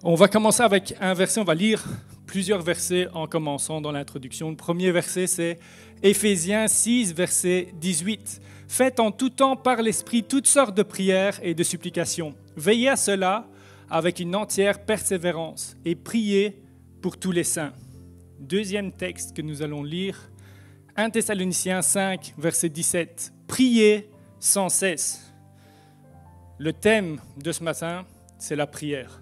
On va commencer avec un verset, on va lire plusieurs versets en commençant dans l'introduction. Le premier verset, c'est Éphésiens 6, verset 18. « Faites en tout temps par l'Esprit toutes sortes de prières et de supplications. Veillez à cela avec une entière persévérance et priez pour tous les saints. » Deuxième texte que nous allons lire, 1 Thessaloniciens 5, verset 17. « Priez sans cesse. » Le thème de ce matin, c'est la prière.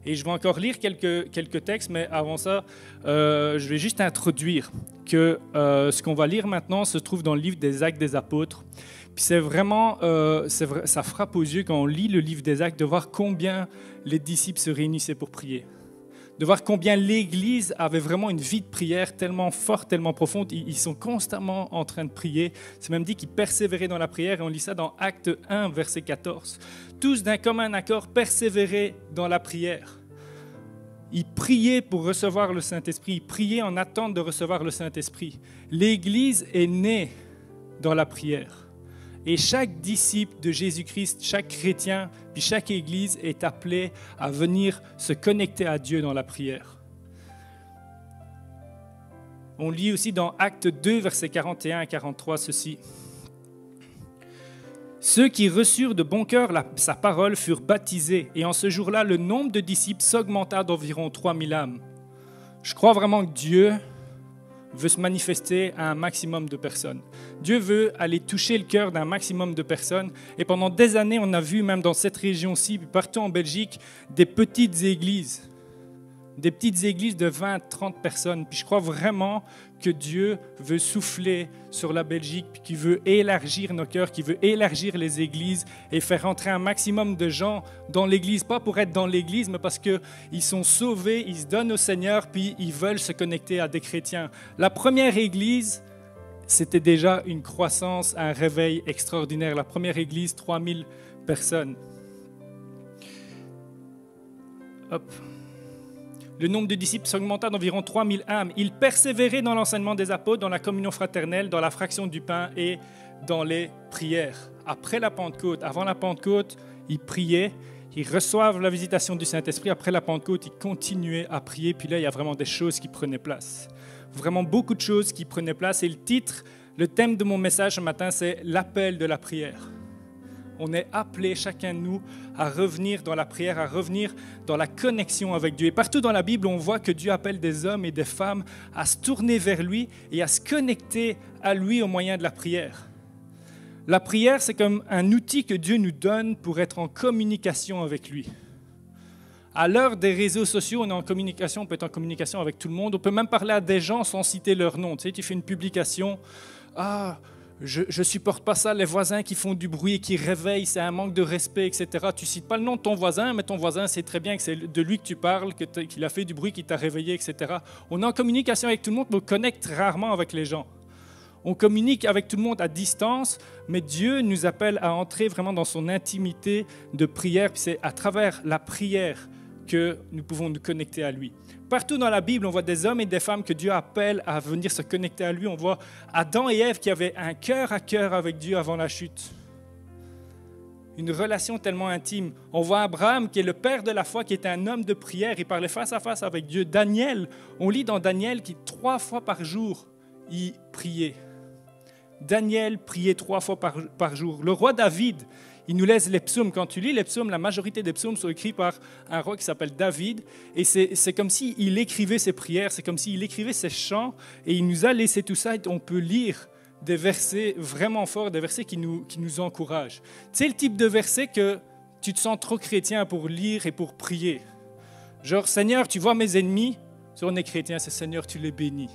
Et je vais encore lire quelques textes, mais avant ça, je vais juste introduire que ce qu'on va lire maintenant se trouve dans le livre des Actes des Apôtres. Puis c'est vraiment, ça frappe aux yeux quand on lit le livre des Actes de voir combien les disciples se réunissaient pour prier. De voir combien l'Église avait vraiment une vie de prière tellement forte, tellement profonde. Ils sont constamment en train de prier. C'est même dit qu'ils persévéraient dans la prière, et on lit ça dans Acte 1, verset 14. Tous d'un commun accord persévéraient dans la prière. Ils priaient pour recevoir le Saint-Esprit. Ils priaient en attente de recevoir le Saint-Esprit. L'Église est née dans la prière. Et chaque disciple de Jésus-Christ, chaque chrétien, puis chaque Église est appelé à venir se connecter à Dieu dans la prière. On lit aussi dans Acte 2, versets 41 à 43, ceci. « Ceux qui reçurent de bon cœur sa parole furent baptisés, et en ce jour-là, le nombre de disciples s'augmenta d'environ 3000 âmes. » Je crois vraiment que Dieu veut se manifester à un maximum de personnes. Dieu veut aller toucher le cœur d'un maximum de personnes. Et pendant des années, on a vu, même dans cette région-ci, partout en Belgique, des petites églises de 20, 30 personnes. Puis je crois vraiment que Dieu veut souffler sur la Belgique, puis qu'il veut élargir nos cœurs, qu'il veut élargir les églises et faire entrer un maximum de gens dans l'église, pas pour être dans l'église, mais parce qu'ils sont sauvés, ils se donnent au Seigneur, puis ils veulent se connecter à des chrétiens. La première église, c'était déjà une croissance, un réveil extraordinaire. La première église, 3000 personnes. Hop. Le nombre de disciples s'augmenta d'environ 3000 âmes. Ils persévéraient dans l'enseignement des apôtres, dans la communion fraternelle, dans la fraction du pain et dans les prières. Après la Pentecôte, avant la Pentecôte, ils priaient, ils reçoivent la visitation du Saint-Esprit. Après la Pentecôte, ils continuaient à prier. Puis là, il y a vraiment des choses qui prenaient place. Vraiment beaucoup de choses qui prenaient place. Et le titre, le thème de mon message ce matin, c'est l'appel de la prière. On est appelé, chacun de nous, à revenir dans la prière, à revenir dans la connexion avec Dieu. Et partout dans la Bible, on voit que Dieu appelle des hommes et des femmes à se tourner vers lui et à se connecter à lui au moyen de la prière. La prière, c'est comme un outil que Dieu nous donne pour être en communication avec lui. À l'heure des réseaux sociaux, on est en communication, on peut être en communication avec tout le monde. On peut même parler à des gens sans citer leur nom. Tu sais, tu fais une publication, je ne supporte pas ça, les voisins qui font du bruit et qui réveillent, c'est un manque de respect, etc. Tu ne cites pas le nom de ton voisin, mais ton voisin sait très bien que c'est de lui que tu parles, qu'il a fait du bruit, qu'il t'a réveillé, etc. On est en communication avec tout le monde, mais on connecte rarement avec les gens. On communique avec tout le monde à distance, mais Dieu nous appelle à entrer vraiment dans son intimité de prière. Puis c'est à travers la prière que nous pouvons nous connecter à lui. Partout dans la Bible, on voit des hommes et des femmes que Dieu appelle à venir se connecter à lui. On voit Adam et Ève qui avaient un cœur à cœur avec Dieu avant la chute. Une relation tellement intime. On voit Abraham qui est le père de la foi, qui était un homme de prière. Il parlait face à face avec Dieu. Daniel, on lit dans Daniel qui 3 fois par jour, il priait. Daniel priait 3 fois par jour. Le roi David, il nous laisse les psaumes. Quand tu lis les psaumes, la majorité des psaumes sont écrits par un roi qui s'appelle David. Et c'est comme s'il écrivait ses prières, c'est comme s'il écrivait ses chants. Et il nous a laissé tout ça. Et on peut lire des versets vraiment forts, des versets qui nous encouragent. C'est le type de verset que tu te sens trop chrétien pour lire et pour prier. Genre, Seigneur, tu vois mes ennemis. Si on est chrétien, c'est Seigneur, tu les bénis.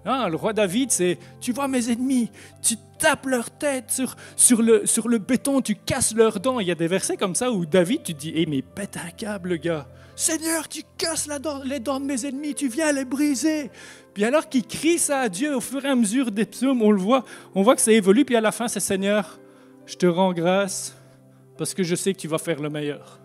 Non, le roi David, c'est « Tu vois mes ennemis, tu tapes leur tête sur le béton, tu casses leurs dents. » Il y a des versets comme ça où David, tu te dis « mais pète un câble, le gars. Seigneur, tu casses les dents de mes ennemis, tu viens les briser. » Puis alors qu'il crie ça à Dieu, au fur et à mesure des psaumes, on voit que ça évolue. Puis à la fin, c'est « Seigneur, je te rends grâce parce que je sais que tu vas faire le meilleur. »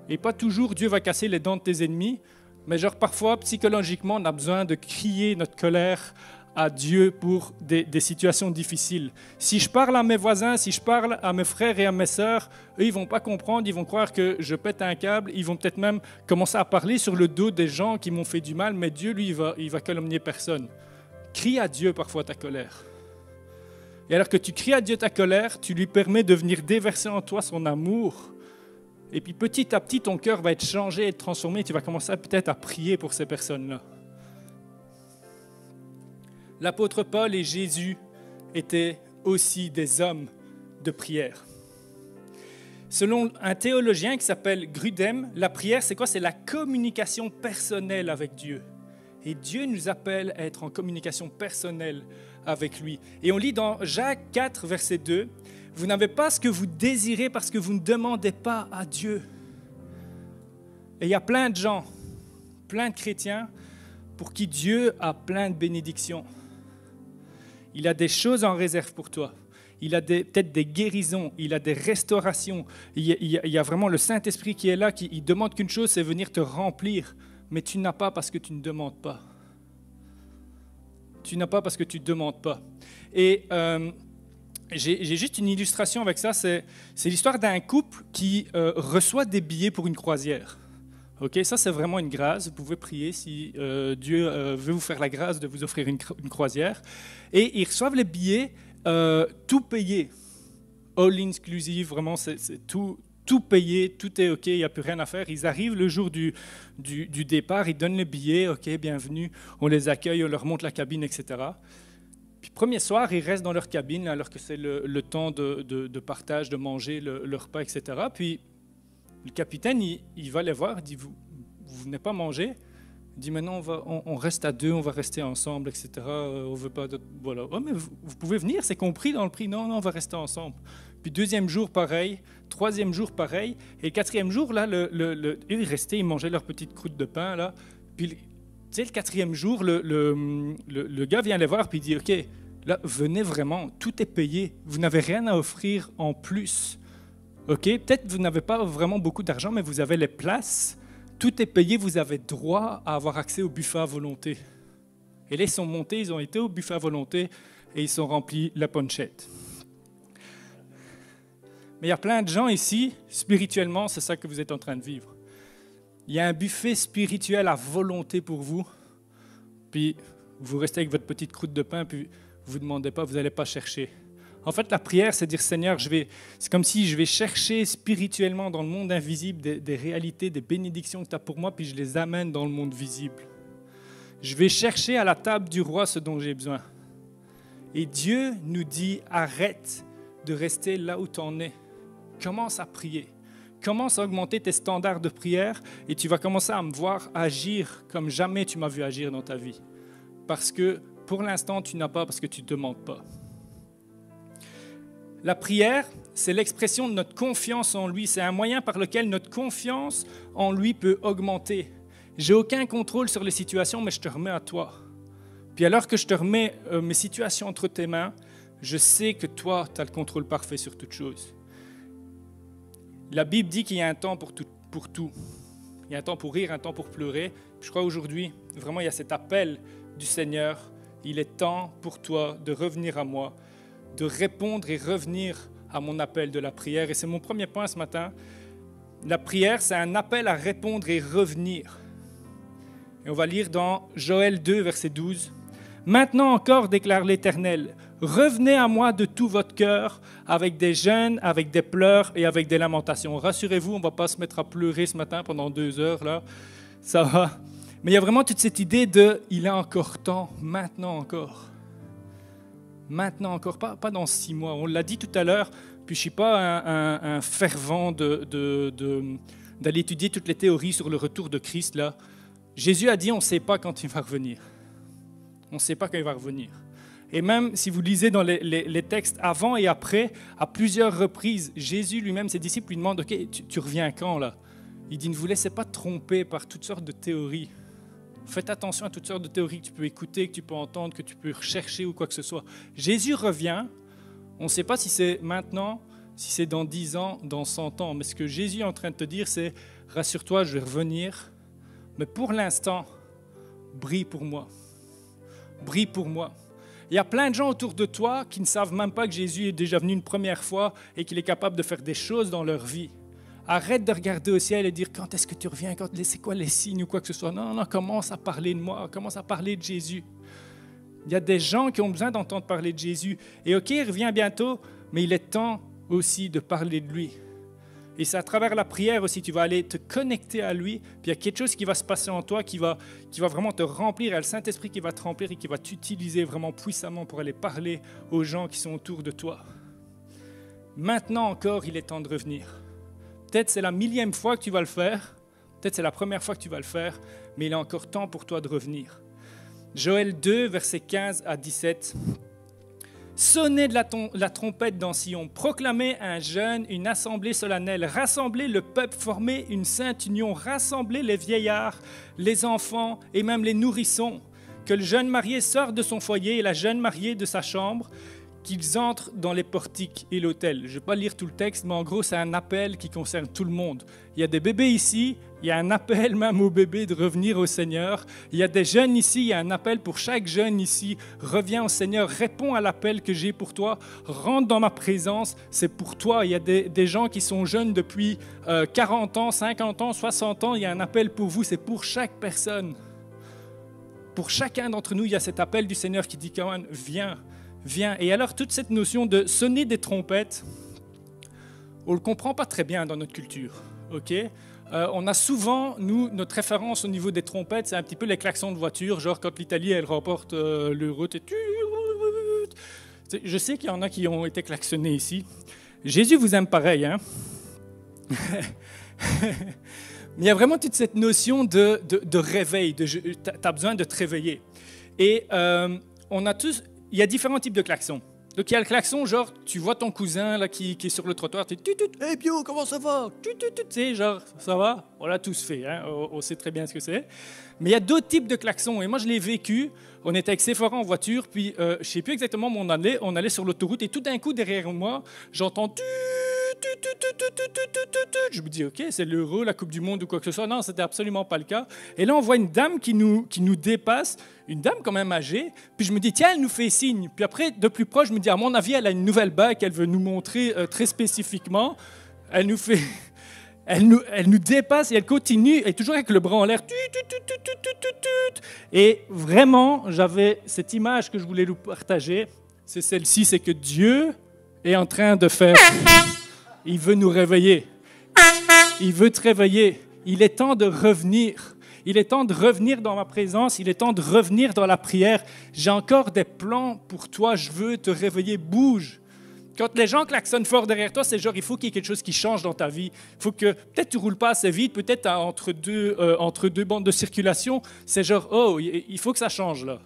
Et pas toujours Dieu va casser les dents de tes ennemis, mais genre parfois, psychologiquement, on a besoin de crier notre colère à Dieu pour des situations difficiles. Si je parle à mes voisins, si je parle à mes frères et à mes sœurs, eux, ils ne vont pas comprendre, ils vont croire que je pète un câble, ils vont peut-être même commencer à parler sur le dos des gens qui m'ont fait du mal, mais Dieu, lui, il va calomnier personne. Crie à Dieu parfois ta colère. Et alors que tu cries à Dieu ta colère, tu lui permets de venir déverser en toi son amour. Et puis petit à petit, ton cœur va être changé, être transformé, et tu vas commencer peut-être à prier pour ces personnes-là. L'apôtre Paul et Jésus étaient aussi des hommes de prière. Selon un théologien qui s'appelle Grudem, la prière, c'est quoi? C'est la communication personnelle avec Dieu. Et Dieu nous appelle à être en communication personnelle avec lui. Et on lit dans Jacques 4, verset 2, « Vous n'avez pas ce que vous désirez parce que vous ne demandez pas à Dieu. » Et il y a plein de gens, plein de chrétiens, pour qui Dieu a plein de bénédictions. Il a des choses en réserve pour toi. Il a peut-être des guérisons, il a des restaurations. Il y a vraiment le Saint-Esprit qui est là, qui il demande qu'une chose, c'est venir te remplir. Mais tu n'as pas parce que tu ne demandes pas. Tu n'as pas parce que tu ne demandes pas. Et j'ai juste une illustration avec ça. C'est l'histoire d'un couple qui reçoit des billets pour une croisière. Okay, ça, c'est vraiment une grâce. Vous pouvez prier si Dieu veut vous faire la grâce de vous offrir une croisière. Et ils reçoivent les billets, tout payé. All inclusive, vraiment, c'est tout payé, tout est OK, il n'y a plus rien à faire. Ils arrivent le jour du départ, ils donnent les billets, OK, bienvenue, on les accueille, on leur montre la cabine, etc. Puis premier soir, ils restent dans leur cabine, alors que c'est le temps de partage, de manger le repas, etc. Puis le capitaine, il va les voir, il dit, vous venez pas manger? Il dit, maintenant on reste à deux, on va rester ensemble, etc. On veut pas... Voilà. Oh, mais vous pouvez venir, c'est compris dans le prix. Non, on va rester ensemble. Puis deuxième jour, pareil. Troisième jour, pareil. Et quatrième jour, là, ils restaient, ils mangeaient leur petite croûte de pain, là. Puis, tu sais, le quatrième jour, le gars vient les voir, puis il dit, OK, là, venez vraiment, tout est payé. Vous n'avez rien à offrir en plus. OK, peut-être vous n'avez pas vraiment beaucoup d'argent, mais vous avez les places. Tout est payé, vous avez droit à avoir accès au buffet à volonté. Et là, ils sont montés, ils ont été au buffet à volonté et ils sont remplis la ponchette. Mais il y a plein de gens ici, spirituellement, c'est ça que vous êtes en train de vivre. Il y a un buffet spirituel à volonté pour vous, puis vous restez avec votre petite croûte de pain, puis vous ne demandez pas, vous n'allez pas chercher. En fait, la prière, c'est dire, Seigneur, c'est comme si je vais chercher spirituellement dans le monde invisible des réalités, des bénédictions que tu as pour moi, puis je les amène dans le monde visible. Je vais chercher à la table du roi ce dont j'ai besoin. Et Dieu nous dit, arrête de rester là où tu en es. Commence à prier. Commence à augmenter tes standards de prière et tu vas commencer à me voir agir comme jamais tu m'as vu agir dans ta vie. Parce que pour l'instant, tu n'as pas parce que tu ne demandes pas. La prière, c'est l'expression de notre confiance en lui. C'est un moyen par lequel notre confiance en lui peut augmenter. J'ai aucun contrôle sur les situations, mais je te remets à toi. Puis alors que je te remets mes situations entre tes mains, je sais que toi, tu as le contrôle parfait sur toutes choses. La Bible dit qu'il y a un temps pour tout. Il y a un temps pour rire, un temps pour pleurer. Je crois aujourd'hui, vraiment, il y a cet appel du Seigneur. Il est temps pour toi de revenir à moi, de répondre et revenir à mon appel de la prière. Et c'est mon premier point ce matin. La prière, c'est un appel à répondre et revenir. Et on va lire dans Joël 2, verset 12. « Maintenant encore, déclare l'Éternel, revenez à moi de tout votre cœur, avec des jeûnes, avec des pleurs et avec des lamentations. » Rassurez-vous, on ne va pas se mettre à pleurer ce matin pendant 2 heures, là. Ça va. Mais il y a vraiment toute cette idée de « il est encore temps, maintenant encore ». Maintenant encore, pas dans 6 mois. On l'a dit tout à l'heure, puis je ne suis pas un fervent d'aller étudier toutes les théories sur le retour de Christ. Là. Jésus a dit, on ne sait pas quand il va revenir. On ne sait pas quand il va revenir. Et même si vous lisez dans les textes avant et après, à plusieurs reprises, Jésus lui-même, ses disciples lui demandent, OK, tu reviens quand là? Il dit, ne vous laissez pas tromper par toutes sortes de théories. Faites attention à toutes sortes de théories que tu peux écouter, que tu peux entendre, que tu peux rechercher ou quoi que ce soit. Jésus revient. On ne sait pas si c'est maintenant, si c'est dans 10 ans, dans 100 ans. Mais ce que Jésus est en train de te dire, c'est « Rassure-toi, je vais revenir. Mais pour l'instant, brille pour moi. Brille pour moi. » Il y a plein de gens autour de toi qui ne savent même pas que Jésus est déjà venu une première fois et qu'il est capable de faire des choses dans leur vie. Arrête de regarder au ciel et dire quand est-ce que tu reviens, c'est quoi les signes ou quoi que ce soit. Non, commence à parler de moi, commence à parler de Jésus. Il y a des gens qui ont besoin d'entendre parler de Jésus. Et ok, il revient bientôt, mais il est temps aussi de parler de lui. Et c'est à travers la prière aussi, tu vas aller te connecter à lui, puis il y a quelque chose qui va se passer en toi qui va vraiment te remplir, il y a le Saint-Esprit qui va te remplir et qui va t'utiliser vraiment puissamment pour aller parler aux gens qui sont autour de toi. Maintenant encore, il est temps de revenir. Peut-être c'est la 1000e fois que tu vas le faire, peut-être c'est la première fois que tu vas le faire, mais il est encore temps pour toi de revenir. Joël 2, versets 15 à 17. Sonnez de la trompette dans Sion, proclamez un jeûne, une assemblée solennelle, rassemblez le peuple, formez une sainte union, rassemblez les vieillards, les enfants et même les nourrissons, que le jeune marié sorte de son foyer et la jeune mariée de sa chambre, qu'ils entrent dans les portiques et l'autel. Je ne vais pas lire tout le texte, mais en gros, c'est un appel qui concerne tout le monde. Il y a des bébés ici, il y a un appel même aux bébés de revenir au Seigneur. Il y a des jeunes ici, il y a un appel pour chaque jeune ici. Reviens au Seigneur, réponds à l'appel que j'ai pour toi, rentre dans ma présence, c'est pour toi. Il y a des gens qui sont jeunes depuis 40 ans, 50 ans, 60 ans, il y a un appel pour vous, c'est pour chaque personne. Pour chacun d'entre nous, il y a cet appel du Seigneur qui dit, quand même, viens. Viens. Et alors, toute cette notion de sonner des trompettes, on ne le comprend pas très bien dans notre culture. Okay? On a souvent, nous, notre référence au niveau des trompettes, c'est un petit peu les klaxons de voiture, genre quand l'Italie, elle remporte l'Euro. Je sais qu'il y en a qui ont été klaxonnés ici. Jésus vous aime pareil, hein? Mais il y a vraiment toute cette notion de réveil, tu as besoin de te réveiller. Et on a tous... Il y a différents types de klaxons. Donc il y a le klaxon, genre, tu vois ton cousin là, qui est sur le trottoir, tu dis « Hey Bio, comment ça va ?» Tu sais, genre, ça va? On l'a tous fait, hein? On sait très bien ce que c'est. Mais il y a d'autres types de klaxons, et moi je l'ai vécu. On était avec Sephora en voiture, puis je ne sais plus exactement où on allait sur l'autoroute, et tout d'un coup, derrière moi, j'entends « Je me dis, OK, c'est l'Euro, la Coupe du Monde ou quoi que ce soit. Non, c'était absolument pas le cas. Et là, on voit une dame qui nous dépasse, une dame quand même âgée. Puis je me dis, tiens, elle nous fait signe. Puis après, de plus proche, je me dis, à mon avis, elle a une nouvelle bague qu'elle veut nous montrer très spécifiquement. Elle nous fait... Elle nous dépasse et elle continue, et toujours avec le bras en l'air. Et vraiment, j'avais cette image que je voulais vous partager. C'est celle-ci, c'est que Dieu est en train de faire... Il veut nous réveiller. Il veut te réveiller. Il est temps de revenir. Il est temps de revenir dans ma présence. Il est temps de revenir dans la prière. J'ai encore des plans pour toi. Je veux te réveiller. Bouge. Quand les gens klaxonnent fort derrière toi, c'est genre, il faut qu'il y ait quelque chose qui change dans ta vie. Il faut que, peut-être tu ne roules pas assez vite, peut-être entre deux bandes de circulation. C'est genre, oh, il faut que ça change là.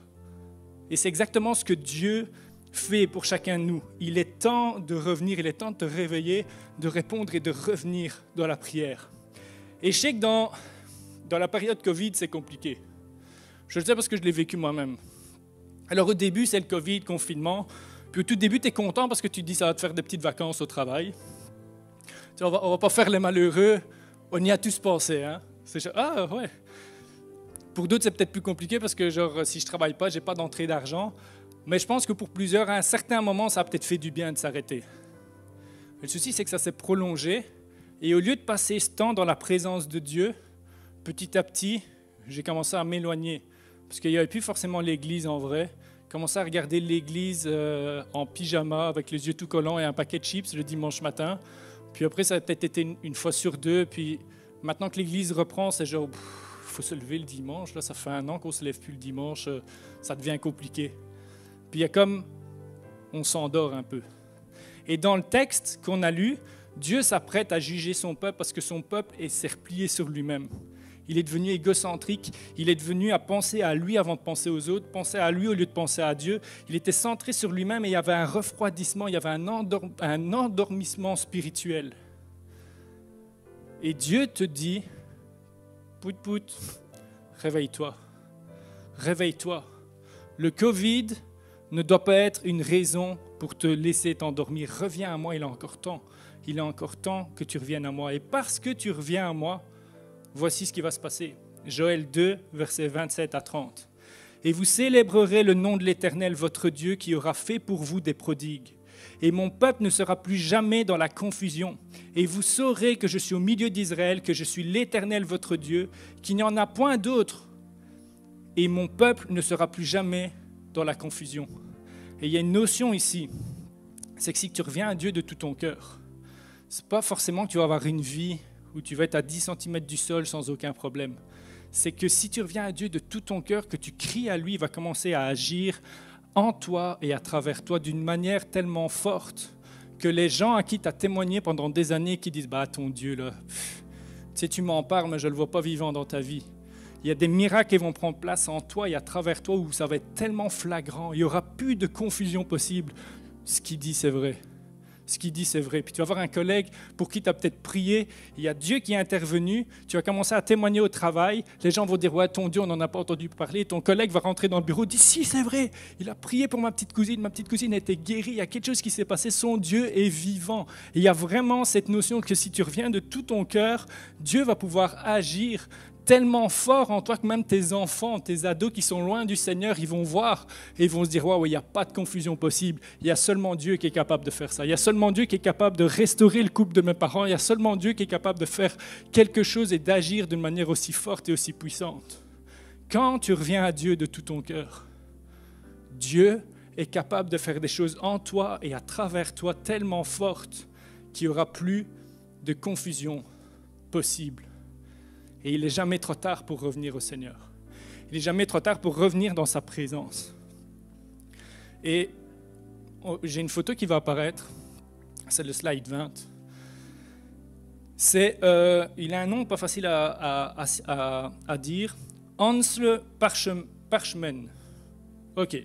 Et c'est exactement ce que Dieu fait pour chacun de nous. Il est temps de revenir, il est temps de te réveiller, de répondre et de revenir dans la prière. Et je sais que dans la période Covid, c'est compliqué. Je le sais parce que je l'ai vécu moi-même. Alors au début, c'est le Covid, confinement. Puis au tout début, tu es content parce que tu te dis ça va te faire des petites vacances au travail. Tu sais, on va pas faire les malheureux. On y a tous pensé. Hein? C'est genre, ah ouais. Pour d'autres, c'est peut-être plus compliqué parce que genre, si je travaille pas, j'ai pas d'entrée d'argent. Mais je pense que pour plusieurs, à un certain moment, ça a peut-être fait du bien de s'arrêter. Le souci, c'est que ça s'est prolongé. Et au lieu de passer ce temps dans la présence de Dieu, petit à petit, j'ai commencé à m'éloigner. Parce qu'il n'y avait plus forcément l'église en vrai. J'ai commencé à regarder l'église en pyjama, avec les yeux tout collants et un paquet de chips le dimanche matin. Puis après, ça a peut-être été une fois sur deux. Puis maintenant que l'église reprend, c'est genre, il faut se lever le dimanche. Là, ça fait 1 an qu'on ne se lève plus le dimanche. Ça devient compliqué. Puis il y a comme, on s'endort un peu. Et dans le texte qu'on a lu, Dieu s'apprête à juger son peuple parce que son peuple s'est replié sur lui-même. Il est devenu égocentrique, il est devenu à penser à lui avant de penser aux autres, penser à lui au lieu de penser à Dieu. Il était centré sur lui-même et il y avait un refroidissement, il y avait un endormissement spirituel. Et Dieu te dit, pout, réveille-toi, réveille-toi. Le Covid ne doit pas être une raison pour te laisser t'endormir. Reviens à moi, il est encore temps. Il est encore temps que tu reviennes à moi. Et parce que tu reviens à moi, voici ce qui va se passer. Joël 2, versets 27 à 30. « Et vous célébrerez le nom de l'Éternel, votre Dieu, qui aura fait pour vous des prodigues. Et mon peuple ne sera plus jamais dans la confusion. Et vous saurez que je suis au milieu d'Israël, que je suis l'Éternel, votre Dieu, qu'il n'y en a point d'autre. Et mon peuple ne sera plus jamais dans la confusion. Et il y a une notion ici, c'est que si tu reviens à Dieu de tout ton cœur, ce n'est pas forcément que tu vas avoir une vie où tu vas être à 10 cm du sol sans aucun problème. C'est que si tu reviens à Dieu de tout ton cœur, que tu cries à lui, il va commencer à agir en toi et à travers toi d'une manière tellement forte que les gens à qui tu as témoigné pendant des années qui disent « bah ton Dieu, là, tu sais, tu m'en parles, mais je ne le vois pas vivant dans ta vie ». Il y a des miracles qui vont prendre place en toi et à travers toi où ça va être tellement flagrant. Il n'y aura plus de confusion possible. Ce qu'il dit, c'est vrai. Ce qu'il dit, c'est vrai. Puis tu vas avoir un collègue pour qui tu as peut-être prié. Il y a Dieu qui est intervenu. Tu vas commencer à témoigner au travail. Les gens vont dire « ouais, ton Dieu, on n'en a pas entendu parler ». Ton collègue va rentrer dans le bureau et dire « si, c'est vrai. Il a prié pour ma petite cousine. Ma petite cousine a été guérie. Il y a quelque chose qui s'est passé. Son Dieu est vivant. » Et il y a vraiment cette notion que si tu reviens de tout ton cœur, Dieu va pouvoir agir tellement fort en toi que même tes enfants, tes ados qui sont loin du Seigneur, ils vont voir et ils vont se dire « waouh, il n'y a pas de confusion possible. Il y a seulement Dieu qui est capable de faire ça. Il y a seulement Dieu qui est capable de restaurer le couple de mes parents. Il y a seulement Dieu qui est capable de faire quelque chose et d'agir d'une manière aussi forte et aussi puissante. » Quand tu reviens à Dieu de tout ton cœur, Dieu est capable de faire des choses en toi et à travers toi tellement fortes qu'il n'y aura plus de confusion possible. Et il n'est jamais trop tard pour revenir au Seigneur. Il n'est jamais trop tard pour revenir dans sa présence. Et j'ai une photo qui va apparaître. C'est le slide 20. Il a un nom pas facile à dire. Hansle Parchman. OK.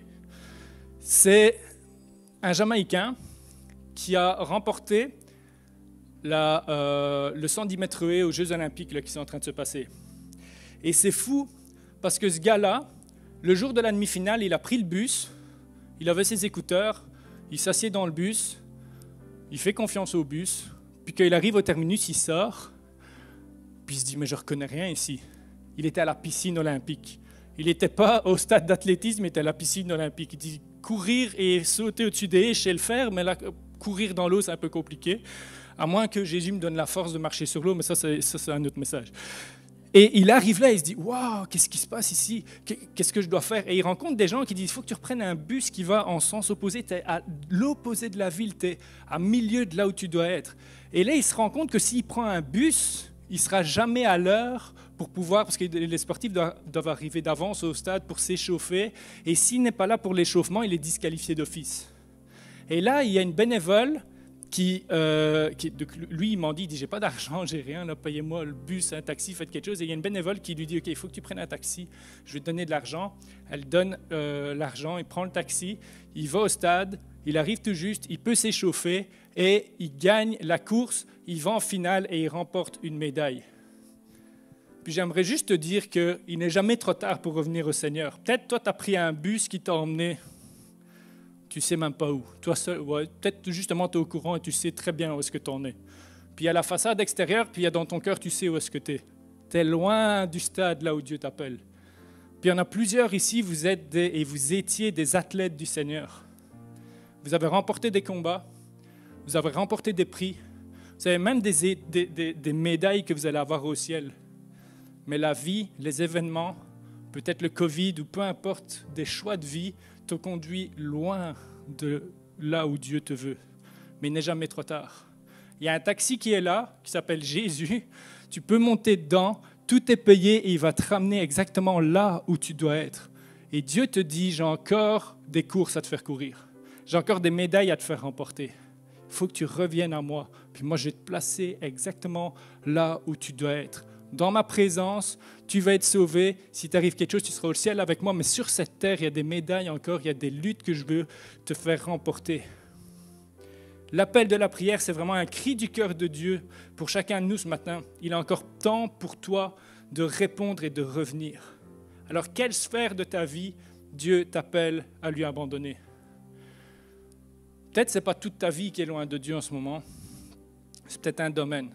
C'est un Jamaïcain qui a remporté le 110 mètres haies aux Jeux Olympiques là, qui sont en train de se passer. Et c'est fou parce que ce gars-là, le jour de la demi-finale, il a pris le bus, il avait ses écouteurs, il s'assied dans le bus, il fait confiance au bus, puis quand il arrive au terminus, il sort, puis il se dit « mais je ne reconnais rien ici ». Il était à la piscine olympique. Il n'était pas au stade d'athlétisme, il était à la piscine olympique. Il dit « courir et sauter au-dessus des haies, je sais le faire, mais là, courir dans l'eau, c'est un peu compliqué. » À moins que Jésus me donne la force de marcher sur l'eau, mais ça c'est un autre message. Et il arrive là, il se dit « waouh, qu'est-ce qui se passe ici? Qu'est-ce que je dois faire ?» Et il rencontre des gens qui disent « il faut que tu reprennes un bus qui va en sens opposé, tu es à l'opposé de la ville, tu es à milieu de là où tu dois être. » Et là, il se rend compte que s'il prend un bus, il ne sera jamais à l'heure pour pouvoir, parce que les sportifs doivent arriver d'avance au stade pour s'échauffer, et s'il n'est pas là pour l'échauffement, il est disqualifié d'office. Et là, il y a une bénévole lui, il m'en dit, j'ai pas d'argent, j'ai rien, payez-moi le bus, un taxi, faites quelque chose. Et il y a une bénévole qui lui dit, OK, il faut que tu prennes un taxi, je vais te donner de l'argent. Elle donne l'argent, il prend le taxi, il va au stade, il arrive tout juste, il peut s'échauffer et il gagne la course, il va en finale et il remporte une médaille. Puis j'aimerais juste te dire qu'il n'est jamais trop tard pour revenir au Seigneur. Peut-être toi, tu as pris un bus qui t'a emmené. Tu ne sais même pas où. Toi seul, ouais, peut-être justement tu es au courant et tu sais très bien où est-ce que tu en es. Puis il y a la façade extérieure, puis il y a dans ton cœur, tu sais où est-ce que tu es. Tu es loin du stade là où Dieu t'appelle. Puis il y en a plusieurs ici, vous étiez des athlètes du Seigneur. Vous avez remporté des combats, vous avez remporté des prix, vous avez même des médailles que vous allez avoir au ciel. Mais la vie, les événements, peut-être le Covid ou peu importe, des choix de vie, te conduit loin de là où Dieu te veut. Mais il n'est jamais trop tard. Il y a un taxi qui est là, qui s'appelle Jésus. Tu peux monter dedans, tout est payé et il va te ramener exactement là où tu dois être. Et Dieu te dit, j'ai encore des courses à te faire courir. J'ai encore des médailles à te faire remporter. Il faut que tu reviennes à moi. Puis moi, je vais te placer exactement là où tu dois être. Dans ma présence, tu vas être sauvé. Si t'arrive quelque chose, tu seras au ciel avec moi. Mais sur cette terre, il y a des médailles encore, il y a des luttes que je veux te faire remporter. L'appel de la prière, c'est vraiment un cri du cœur de Dieu pour chacun de nous ce matin. Il est encore temps pour toi de répondre et de revenir. Alors, quelle sphère de ta vie Dieu t'appelle à lui abandonner? Peut-être que ce n'est pas toute ta vie qui est loin de Dieu en ce moment. C'est peut-être un domaine.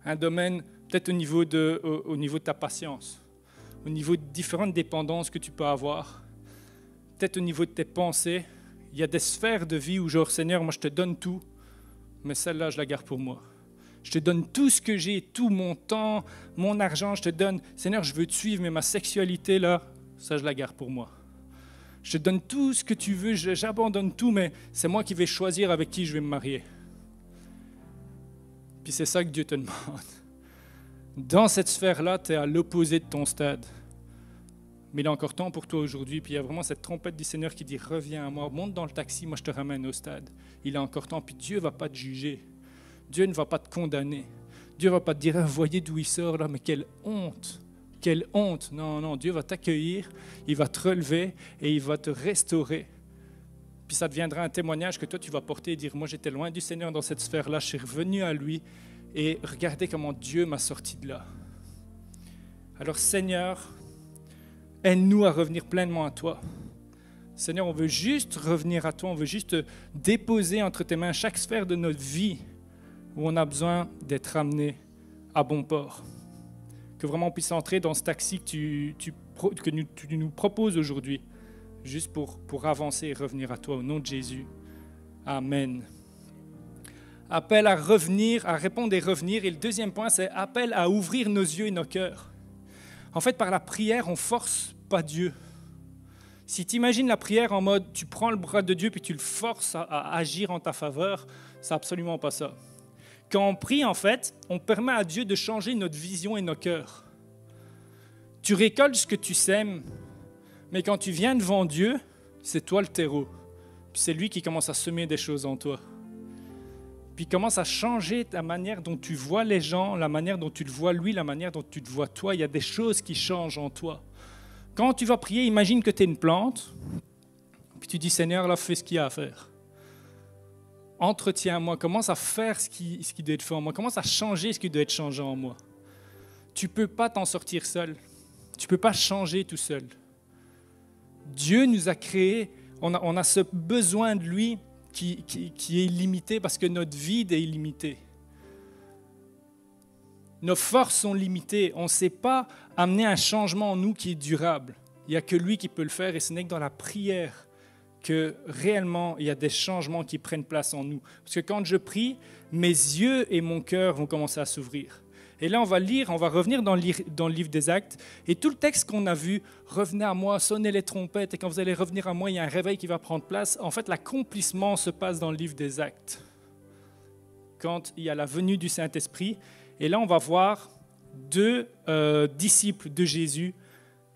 Un domaine peut-être au niveau de ta patience, au niveau de différentes dépendances que tu peux avoir. peut-être au niveau de tes pensées, il y a des sphères de vie où genre, Seigneur, moi je te donne tout, mais celle-là, je la garde pour moi. Je te donne tout ce que j'ai, tout mon temps, mon argent, je te donne. Seigneur, je veux te suivre, mais ma sexualité, là, ça, je la garde pour moi. Je te donne tout ce que tu veux, j'abandonne tout, mais c'est moi qui vais choisir avec qui je vais me marier. Puis c'est ça que Dieu te demande. Dans cette sphère-là, tu es à l'opposé de ton stade. Mais il est encore temps pour toi aujourd'hui. Puis il y a vraiment cette trompette du Seigneur qui dit « Reviens à moi, monte dans le taxi, moi je te ramène au stade. » Il est encore temps. Puis Dieu ne va pas te juger. Dieu ne va pas te condamner. Dieu ne va pas te dire « Voyez d'où il sort là, mais quelle honte !» Quelle honte! Non, non, Dieu va t'accueillir, il va te relever et il va te restaurer. Puis ça deviendra un témoignage que toi tu vas porter et dire « Moi j'étais loin du Seigneur dans cette sphère-là, je suis revenu à lui et regardez comment Dieu m'a sorti de là. » Alors Seigneur, aide-nous à revenir pleinement à toi. Seigneur, on veut juste revenir à toi, on veut juste déposer entre tes mains chaque sphère de notre vie où on a besoin d'être amené à bon port. Que vraiment on puisse entrer dans ce taxi que tu nous proposes aujourd'hui, juste pour avancer et revenir à toi, au nom de Jésus. Amen. Appel à revenir, à répondre et revenir. Et le deuxième point, c'est appel à ouvrir nos yeux et nos cœurs. En fait, par la prière, on ne force pas Dieu. Si tu imagines la prière en mode, tu prends le bras de Dieu puis tu le forces à agir en ta faveur, c'est absolument pas ça. Quand on prie, en fait, on permet à Dieu de changer notre vision et nos cœurs. Tu récoltes ce que tu sèmes, mais quand tu viens devant Dieu, c'est toi le terreau. Puis c'est lui qui commence à semer des choses en toi. Puis il commence à changer ta manière dont tu vois les gens, la manière dont tu le vois lui, la manière dont tu te vois toi. Il y a des choses qui changent en toi. Quand tu vas prier, imagine que tu es une plante, puis tu dis, Seigneur, là, fais ce qu'il y a à faire. Entretiens-moi, commence à faire ce qui doit être fait en moi, commence à changer ce qui doit être changé en moi. Tu ne peux pas t'en sortir seul, tu ne peux pas changer tout seul. Dieu nous a créés, on a ce besoin de lui qui est illimité parce que notre vide est illimité. Nos forces sont limitées, on ne sait pas amener un changement en nous qui est durable. Il n'y a que lui qui peut le faire et ce n'est que dans la prière que réellement, il y a des changements qui prennent place en nous. Parce que quand je prie, mes yeux et mon cœur vont commencer à s'ouvrir. Et là, on va revenir dans le livre des Actes. Et tout le texte qu'on a vu, revenez à moi, sonnez les trompettes, et quand vous allez revenir à moi, il y a un réveil qui va prendre place. En fait, l'accomplissement se passe dans le livre des Actes. Quand il y a la venue du Saint-Esprit. Et là, on va voir deux disciples de Jésus.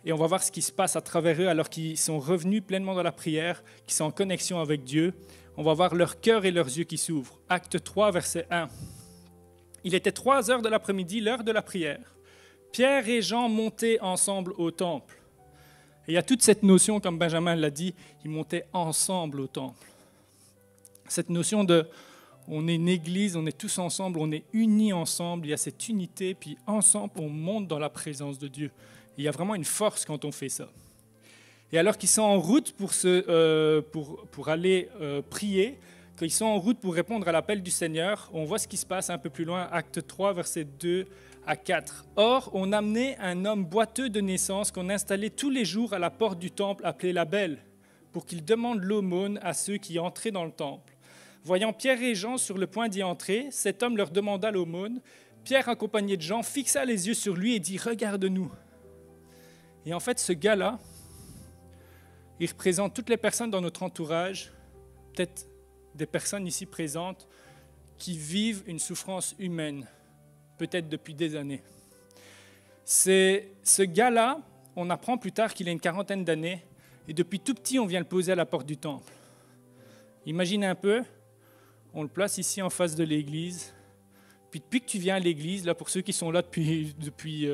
Et on va voir ce qui se passe à travers eux alors qu'ils sont revenus pleinement dans la prière, qu'ils sont en connexion avec Dieu. On va voir leur cœur et leurs yeux qui s'ouvrent. Acte 3, verset 1. Il était 3 heures de l'après-midi, l'heure de la prière. Pierre et Jean montaient ensemble au temple. Et il y a toute cette notion, comme Benjamin l'a dit, ils montaient ensemble au temple. Cette notion de on est une église, on est tous ensemble, on est unis ensemble, il y a cette unité, puis ensemble on monte dans la présence de Dieu. Il y a vraiment une force quand on fait ça. Et alors qu'ils sont en route pour aller prier, quand ils sont en route pour répondre à l'appel du Seigneur, on voit ce qui se passe un peu plus loin, Acte 3, versets 2 à 4. Or, on amenait un homme boiteux de naissance qu'on installait tous les jours à la porte du temple appelé la Belle, pour qu'il demande l'aumône à ceux qui entraient dans le temple. Voyant Pierre et Jean sur le point d'y entrer, cet homme leur demanda l'aumône. Pierre, accompagné de Jean, fixa les yeux sur lui et dit « Regarde-nous ». Et en fait, ce gars-là, il représente toutes les personnes dans notre entourage, peut-être des personnes ici présentes, qui vivent une souffrance humaine, peut-être depuis des années. C'est ce gars-là, on apprend plus tard qu'il a une 40aine d'années, et depuis tout petit, on vient le poser à la porte du temple. Imaginez un peu, on le place ici en face de l'église. Puis depuis que tu viens à l'église, là, pour ceux qui sont là depuis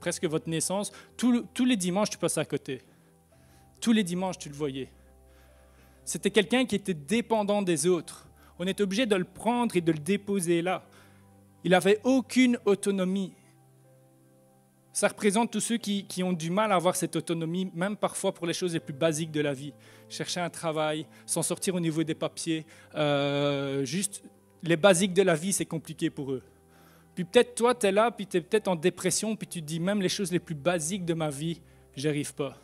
presque votre naissance, tous les dimanches, tu passes à côté. Tous les dimanches, tu le voyais. C'était quelqu'un qui était dépendant des autres. On est obligé de le prendre et de le déposer là. Il n'avait aucune autonomie. Ça représente tous ceux qui ont du mal à avoir cette autonomie, même parfois pour les choses les plus basiques de la vie. Chercher un travail, s'en sortir au niveau des papiers, juste les basiques de la vie, c'est compliqué pour eux. Puis peut-être toi, tu es là, puis tu es peut-être en dépression, puis tu te dis même les choses les plus basiques de ma vie, j'y arrive pas.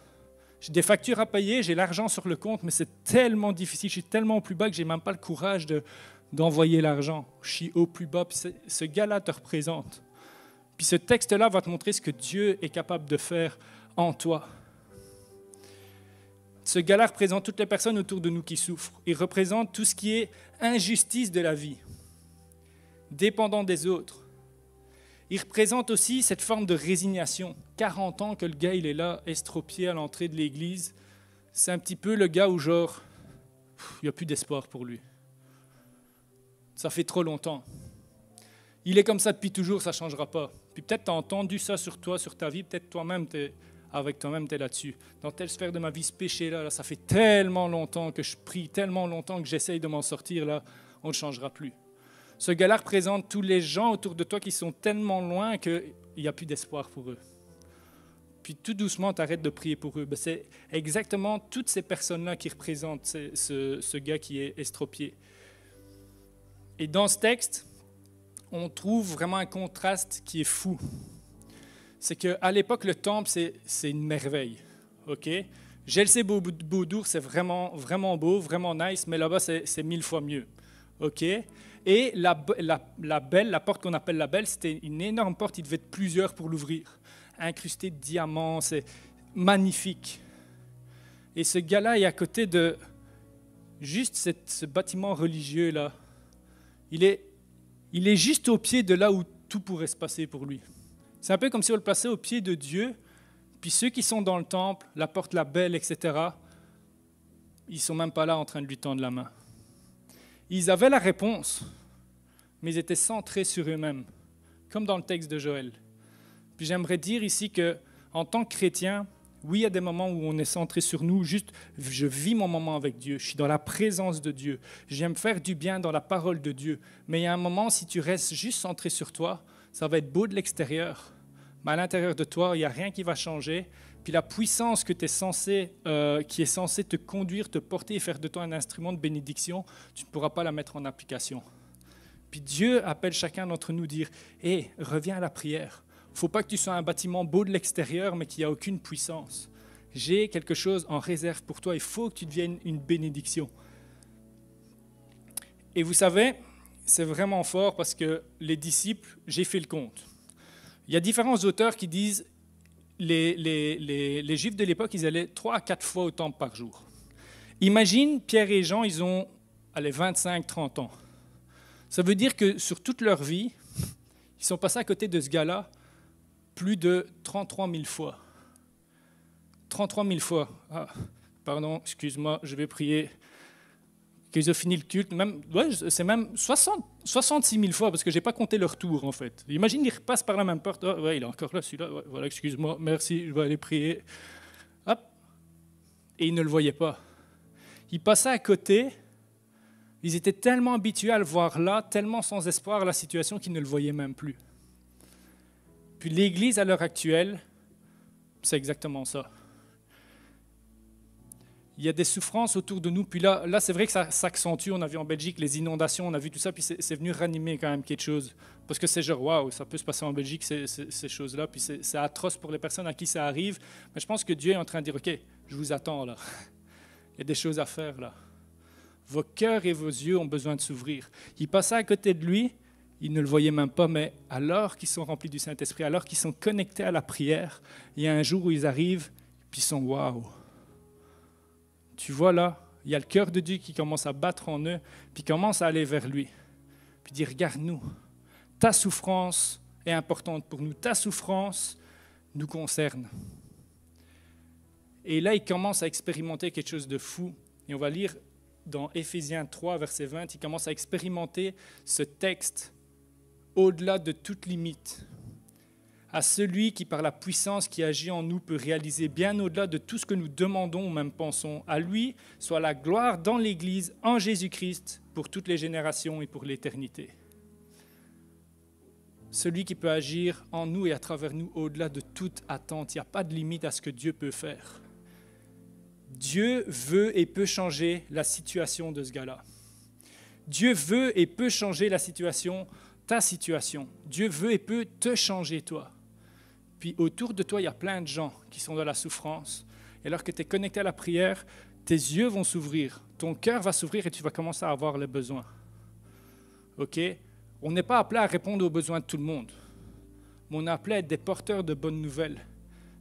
J'ai des factures à payer, j'ai l'argent sur le compte, mais c'est tellement difficile, je suis tellement au plus bas que je n'ai même pas le courage d'envoyer l'argent. Je suis au plus bas, puis ce gars-là te représente. Puis ce texte-là va te montrer ce que Dieu est capable de faire en toi. Ce gars-là représente toutes les personnes autour de nous qui souffrent. Il représente tout ce qui est injustice de la vie, dépendant des autres. Il représente aussi cette forme de résignation. 40 ans que le gars il est là, estropié à l'entrée de l'église. C'est un petit peu le gars où genre, il n'y a plus d'espoir pour lui. Ça fait trop longtemps. Il est comme ça depuis toujours, ça ne changera pas. Puis peut-être tu as entendu ça sur toi, sur ta vie, peut-être toi-même, avec toi-même, tu es là-dessus. Dans telle sphère de ma vie, ce péché-là, ça fait tellement longtemps que je prie, tellement longtemps que j'essaye de m'en sortir, là, on ne changera plus. Ce gars-là représente tous les gens autour de toi qui sont tellement loin qu'il n'y a plus d'espoir pour eux. Puis tout doucement, tu arrêtes de prier pour eux. Ben, c'est exactement toutes ces personnes-là qui représentent ce gars qui est estropié. Et dans ce texte, on trouve vraiment un contraste qui est fou. C'est qu'à l'époque, le temple, c'est une merveille. Okay? Gelsebudur, c'est vraiment, vraiment beau, vraiment nice, mais là-bas, c'est 1000 fois mieux. Okay? Et la belle, la porte qu'on appelle la belle, c'était une énorme porte, il devait être plusieurs pour l'ouvrir. Incrustée de diamants, c'est magnifique. Et ce gars-là est à côté de juste ce bâtiment religieux-là. Il est juste au pied de là où tout pourrait se passer pour lui. C'est un peu comme si on le plaçait au pied de Dieu, puis ceux qui sont dans le temple, la porte, la belle, etc., ils ne sont même pas là en train de lui tendre la main. Ils avaient la réponse, mais ils étaient centrés sur eux-mêmes, comme dans le texte de Joël. Puis j'aimerais dire ici qu'en tant que chrétien, oui, il y a des moments où on est centré sur nous, juste je vis mon moment avec Dieu, je suis dans la présence de Dieu, j'aime faire du bien dans la parole de Dieu, mais il y a un moment, si tu restes juste centré sur toi, ça va être beau de l'extérieur, mais à l'intérieur de toi, il n'y a rien qui va changer. Puis la puissance que tu es censé, qui est censée te conduire, te porter et faire de toi un instrument de bénédiction, tu ne pourras pas la mettre en application. Puis Dieu appelle chacun d'entre nous à dire « Hé, reviens à la prière. Il ne faut pas que tu sois un bâtiment beau de l'extérieur, mais qui n'a aucune puissance. J'ai quelque chose en réserve pour toi. Il faut que tu deviennes une bénédiction. » Et vous savez, c'est vraiment fort parce que les disciples, j'ai fait le compte. Il y a différents auteurs qui disent les Juifs de l'époque, ils allaient 3 à 4 fois au temple par jour. Imagine, Pierre et Jean, ils ont 25-30 ans. Ça veut dire que sur toute leur vie, ils sont passés à côté de ce gars-là plus de 33 000 fois. 33 000 fois. Ah, pardon, excuse-moi, je vais prier qu'ils aient fini le culte. C'est même 66 000 fois, parce que je n'ai pas compté leur tour, en fait. Imagine, ils repassent par la même porte. Oh, ouais, il est encore là, celui-là. Ouais, voilà, excuse-moi, merci, je vais aller prier. Hop. Et ils ne le voyaient pas. Ils passaient à côté. Ils étaient tellement habitués à le voir là, tellement sans espoir à la situation qu'ils ne le voyaient même plus. Puis l'Église, à l'heure actuelle, c'est exactement ça. Il y a des souffrances autour de nous. Puis là c'est vrai que ça s'accentue. On a vu en Belgique les inondations, on a vu tout ça, puis c'est venu ranimer quand même quelque chose. Parce que c'est genre, waouh, ça peut se passer en Belgique, ces choses-là, puis c'est atroce pour les personnes à qui ça arrive. Mais je pense que Dieu est en train de dire, OK, je vous attends là. Il y a des choses à faire là. Vos cœurs et vos yeux ont besoin de s'ouvrir. Ils passaient à côté de lui, ils ne le voyaient même pas, mais alors qu'ils sont remplis du Saint-Esprit, alors qu'ils sont connectés à la prière, il y a un jour où ils arrivent, puis ils sont waouh. Tu vois là, il y a le cœur de Dieu qui commence à battre en eux, puis commence à aller vers lui. Puis dire, regarde-nous, ta souffrance est importante pour nous, ta souffrance nous concerne. Et là, il commence à expérimenter quelque chose de fou. Et on va lire dans Éphésiens 3, verset 20, il commence à expérimenter ce texte au-delà de toute limite. À celui qui, par la puissance qui agit en nous, peut réaliser bien au-delà de tout ce que nous demandons ou même pensons. À lui soit la gloire dans l'Église, en Jésus-Christ, pour toutes les générations et pour l'éternité. Celui qui peut agir en nous et à travers nous au-delà de toute attente. Il n'y a pas de limite à ce que Dieu peut faire. Dieu veut et peut changer la situation de ce gars-là. Dieu veut et peut changer la situation, ta situation. Dieu veut et peut te changer toi. Puis autour de toi, il y a plein de gens qui sont dans la souffrance. Et alors que tu es connecté à la prière, tes yeux vont s'ouvrir, ton cœur va s'ouvrir et tu vas commencer à avoir les besoins. OK? On n'est pas appelé à répondre aux besoins de tout le monde, mais on est appelé à être des porteurs de bonnes nouvelles.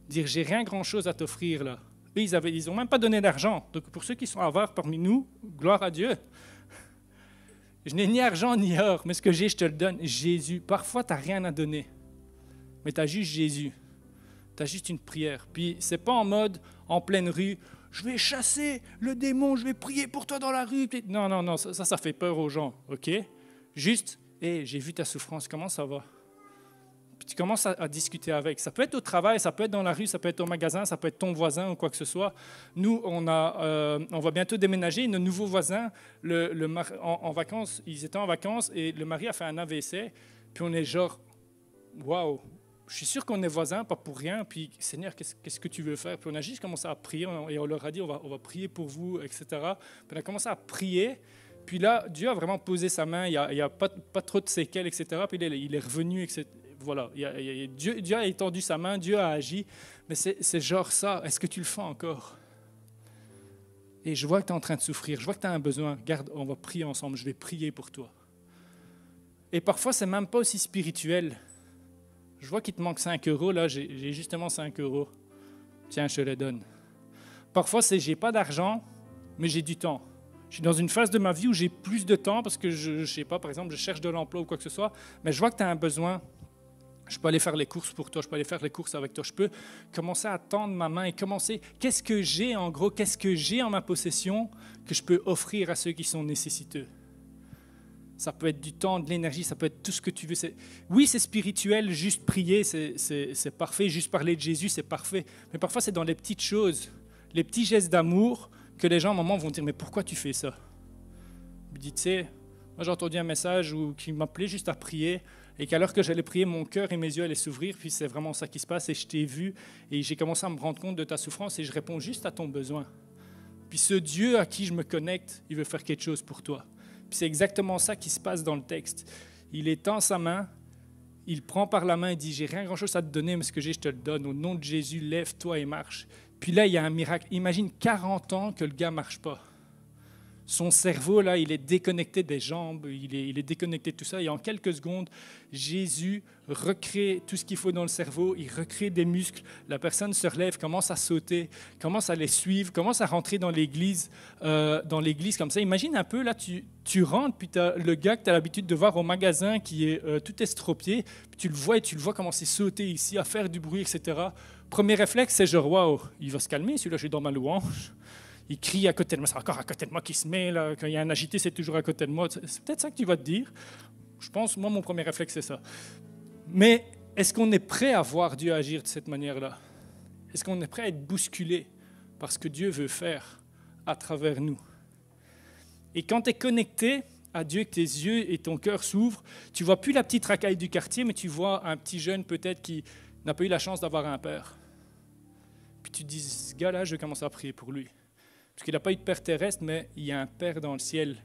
Dire, j'ai rien grand-chose à t'offrir là. Eux, ils n'ont même pas donné d'argent. Donc pour ceux qui sont avares parmi nous, gloire à Dieu. Je n'ai ni argent ni or, mais ce que j'ai, je te le donne. Jésus. Parfois, tu n'as rien à donner, mais tu as juste Jésus. Tu as juste une prière. Puis c'est pas en mode, en pleine rue, je vais chasser le démon, je vais prier pour toi dans la rue. Non, non, non, ça fait peur aux gens, OK? Juste, hey, j'ai vu ta souffrance, comment ça va? Puis tu commences à discuter avec. Ça peut être au travail, ça peut être dans la rue, ça peut être au magasin, ça peut être ton voisin ou quoi que ce soit. Nous, on va bientôt déménager. Nos nouveaux voisins, en vacances, ils étaient en vacances et le mari a fait un AVC. Puis on est genre, waouh, je suis sûr qu'on est voisins, pas pour rien. Puis Seigneur, qu'est-ce que tu veux faire? Puis on a juste commencé à prier et on leur a dit, on va prier pour vous, etc. Puis on a commencé à prier. Puis là, Dieu a vraiment posé sa main. Il n'y a pas trop de séquelles, etc. Puis il est revenu, etc. Voilà, Dieu a étendu sa main, Dieu a agi, mais c'est genre ça. Est-ce que tu le fais encore? Et je vois que tu es en train de souffrir, je vois que tu as un besoin. Regarde, on va prier ensemble, je vais prier pour toi. Et parfois, c'est même pas aussi spirituel. Je vois qu'il te manque 5 €, là, j'ai justement 5 €. Tiens, je te les donne. Parfois, c'est j'ai pas d'argent, mais j'ai du temps. Je suis dans une phase de ma vie où j'ai plus de temps parce que je sais pas, par exemple, je cherche de l'emploi ou quoi que ce soit, mais je vois que tu as un besoin. Je peux aller faire les courses pour toi, je peux aller faire les courses avec toi, je peux commencer à tendre ma main et commencer, qu'est-ce que j'ai en gros, qu'est-ce que j'ai en ma possession que je peux offrir à ceux qui sont nécessiteux. Ça peut être du temps, de l'énergie, ça peut être tout ce que tu veux. Oui, c'est spirituel, juste prier, c'est parfait, juste parler de Jésus, c'est parfait. Mais parfois, c'est dans les petites choses, les petits gestes d'amour que les gens, à un moment, vont dire, mais pourquoi tu fais ça? Je dis, tu sais, moi j'ai entendu un message qui m'appelait juste à prier, et qu'à l'heure que j'allais prier, mon cœur et mes yeux allaient s'ouvrir, puis c'est vraiment ça qui se passe, et je t'ai vu, et j'ai commencé à me rendre compte de ta souffrance, et je réponds juste à ton besoin. Puis ce Dieu à qui je me connecte, il veut faire quelque chose pour toi. Puis c'est exactement ça qui se passe dans le texte. Il étend sa main, il prend par la main et dit, j'ai rien grand-chose à te donner, mais ce que j'ai, je te le donne. Au nom de Jésus, lève-toi et marche. Puis là, il y a un miracle. Imagine 40 ans que le gars ne marche pas. Son cerveau, là, il est déconnecté des jambes, il est déconnecté de tout ça. Et en quelques secondes, Jésus recrée tout ce qu'il faut dans le cerveau, il recrée des muscles. La personne se relève, commence à sauter, commence à les suivre, commence à rentrer dans l'église comme ça. Imagine un peu, là, tu rentres, puis tu as le gars que tu as l'habitude de voir au magasin qui est tout estropié, puis tu le vois commencer à sauter ici, à faire du bruit, etc. Premier réflexe, c'est genre, waouh, il va se calmer, celui-là, je suis dans ma louange. Il crie à côté de moi, c'est encore à côté de moi qui se met, là. Quand il y a un agité, c'est toujours à côté de moi. C'est peut-être ça que tu vas te dire. Je pense, moi, mon premier réflexe, c'est ça. Mais est-ce qu'on est prêt à voir Dieu agir de cette manière-là? Est-ce qu'on est prêt à être bousculé par ce que Dieu veut faire à travers nous? Et quand tu es connecté à Dieu, que tes yeux et ton cœur s'ouvrent, tu ne vois plus la petite racaille du quartier, mais tu vois un petit jeune peut-être qui n'a pas eu la chance d'avoir un père. Puis tu te dis, ce gars-là, je vais commencer à prier pour lui. Parce qu'il n'a pas eu de père terrestre, mais il y a un père dans le ciel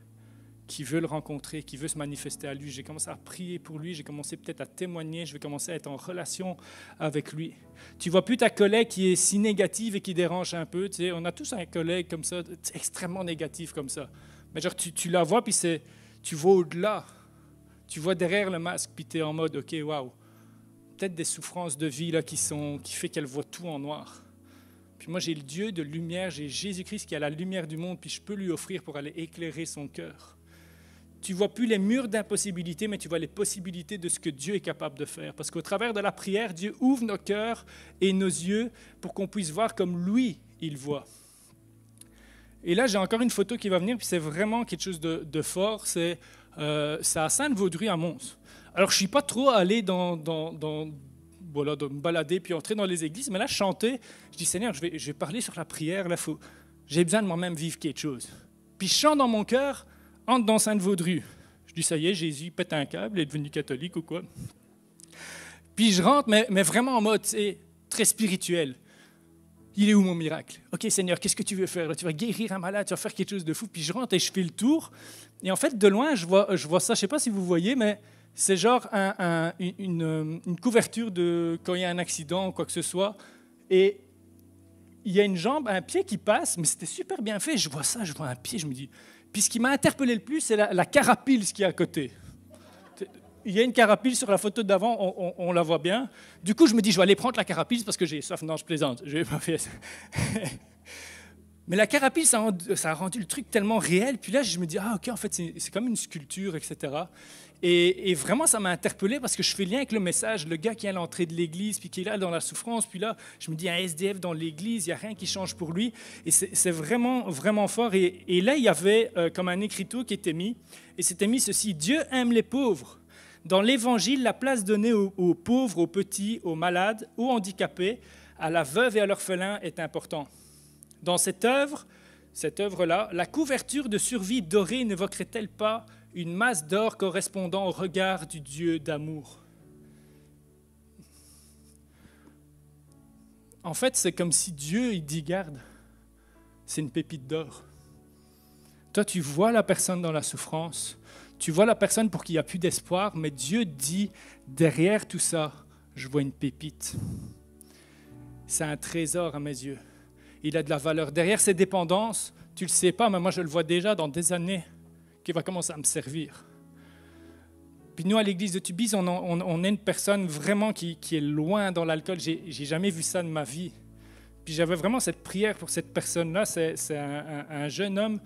qui veut le rencontrer, qui veut se manifester à lui. J'ai commencé à prier pour lui, j'ai commencé peut-être à témoigner, je vais commencer à être en relation avec lui. Tu vois plus ta collègue qui est si négative et qui dérange un peu. Tu sais, on a tous un collègue comme ça, extrêmement négatif comme ça. Mais genre, tu la vois, puis tu vois au-delà. Tu vois derrière le masque, puis tu es en mode, OK, waouh. Peut-être des souffrances de vie là, qui fait qu'elle voit tout en noir. Puis moi, j'ai le Dieu de lumière, j'ai Jésus-Christ qui a la lumière du monde, puis je peux lui offrir pour aller éclairer son cœur. Tu ne vois plus les murs d'impossibilité, mais tu vois les possibilités de ce que Dieu est capable de faire. Parce qu'au travers de la prière, Dieu ouvre nos cœurs et nos yeux pour qu'on puisse voir comme lui, il voit. Et là, j'ai encore une photo qui va venir, puis c'est vraiment quelque chose de fort. C'est à Sainte-Vaudrue, à Mons. Alors, je ne suis pas trop allé de me balader puis entrer dans les églises. Mais là, je chantais. Je dis, Seigneur, je vais parler sur la prière. Là, j'ai besoin de moi-même vivre quelque chose. Puis je chante dans mon cœur, entre dans Sainte-Vaudrue. Je dis, ça y est, Jésus pète un câble, il est devenu catholique ou quoi. Puis je rentre, mais vraiment en mode très spirituel. Il est où mon miracle? OK, Seigneur, qu'est-ce que tu veux faire? Là, tu vas guérir un malade, tu vas faire quelque chose de fou. Puis je rentre et je fais le tour. Et en fait, de loin, je vois ça. Je ne sais pas si vous voyez, mais c'est genre une couverture de quand il y a un accident ou quoi que ce soit. Et il y a une jambe, un pied qui passe, mais c'était super bien fait. Je vois ça, je vois un pied, je me dis... Puis ce qui m'a interpellé le plus, c'est la carapille qui est à côté. Il y a une carapille sur la photo d'avant, on la voit bien. Du coup, je me dis, je vais aller prendre la carapille parce que j'ai soif. Non, je plaisante. Je vais pas faire ça. Mais la carapille, ça a rendu le truc tellement réel. Puis là, je me dis, ah ok, en fait, c'est comme une sculpture, etc. Et vraiment, ça m'a interpellé parce que je fais lien avec le message. Le gars qui est à l'entrée de l'église, puis qui est là dans la souffrance. Puis là, je me dis, un SDF dans l'église, il n'y a rien qui change pour lui. Et c'est vraiment, vraiment fort. Et là, il y avait comme un écriteau qui était mis. Et c'était mis ceci, Dieu aime les pauvres. Dans l'Évangile, la place donnée aux pauvres, aux petits, aux malades, aux handicapés, à la veuve et à l'orphelin est importante. Dans cette œuvre-là, la couverture de survie dorée n'évoquerait-elle pas une masse d'or correspondant au regard du Dieu d'amour? En fait, c'est comme si Dieu, il dit, garde, c'est une pépite d'or. Toi, tu vois la personne dans la souffrance, tu vois la personne pour qui il n'y a plus d'espoir, mais Dieu dit, derrière tout ça, je vois une pépite. C'est un trésor à mes yeux. Il a de la valeur. Derrière ses dépendances, tu ne le sais pas, mais moi je le vois déjà dans des années, qu'il va commencer à me servir. Puis nous, à l'église de Tubize, on est une personne vraiment qui est loin dans l'alcool. J'ai jamais vu ça de ma vie. Puis j'avais vraiment cette prière pour cette personne-là. C'est un jeune homme.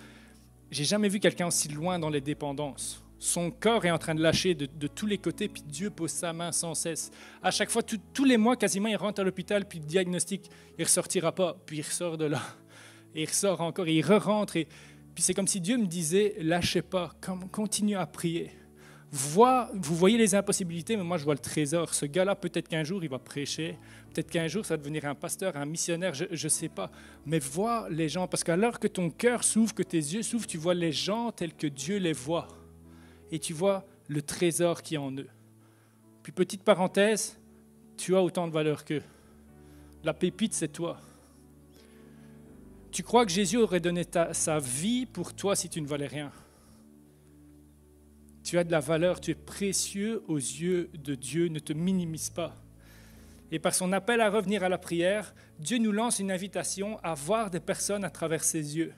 J'ai jamais vu quelqu'un aussi loin dans les dépendances. Son corps est en train de lâcher de tous les côtés, puis Dieu pose sa main sans cesse. À chaque fois, tous les mois, quasiment, il rentre à l'hôpital, puis le diagnostic, il ne ressortira pas. Puis il ressort de là, et il ressort encore, et il re-rentre. Puis c'est comme si Dieu me disait, lâchez pas, continue à prier. Vous voyez les impossibilités, mais moi je vois le trésor. Ce gars-là, peut-être qu'un jour, il va prêcher. Peut-être qu'un jour, ça va devenir un pasteur, un missionnaire, je ne sais pas. Mais vois les gens, parce qu'alors que ton cœur s'ouvre, que tes yeux s'ouvrent, tu vois les gens tels que Dieu les voit. Et tu vois le trésor qui est en eux. Puis petite parenthèse, tu as autant de valeur qu'eux. La pépite, c'est toi. Tu crois que Jésus aurait donné sa vie pour toi si tu ne valais rien? Tu as de la valeur, tu es précieux aux yeux de Dieu, ne te minimise pas. Et par son appel à revenir à la prière, Dieu nous lance une invitation à voir des personnes à travers ses yeux.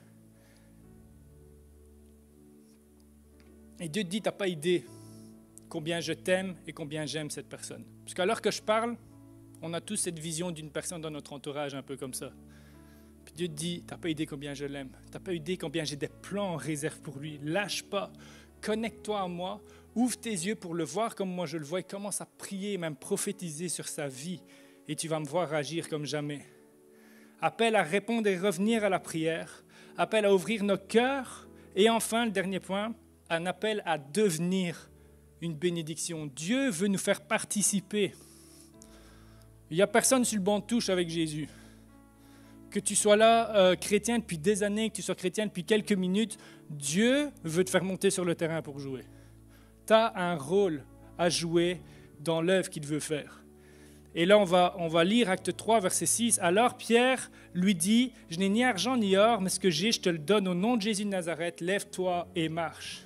Et Dieu te dit, tu n'as pas idée combien je t'aime et combien j'aime cette personne. Parce qu'alors que je parle, on a tous cette vision d'une personne dans notre entourage un peu comme ça. Puis Dieu te dit, tu n'as pas idée combien je l'aime. Tu n'as pas idée combien j'ai des plans en réserve pour lui. Lâche pas, connecte-toi à moi, ouvre tes yeux pour le voir comme moi je le vois et commence à prier, même prophétiser sur sa vie. Et tu vas me voir agir comme jamais. Appel à répondre et revenir à la prière. Appel à ouvrir nos cœurs. Et enfin, le dernier point, un appel à devenir une bénédiction. Dieu veut nous faire participer. Il n'y a personne sur le banc de touche avec Jésus. Que tu sois là chrétien depuis des années, que tu sois chrétien depuis quelques minutes, Dieu veut te faire monter sur le terrain pour jouer. Tu as un rôle à jouer dans l'œuvre qu'il veut faire. Et là, on va lire Acte 3, verset 6. Alors Pierre lui dit, « Je n'ai ni argent ni or, mais ce que j'ai, je te le donne au nom de Jésus de Nazareth. Lève-toi et marche. »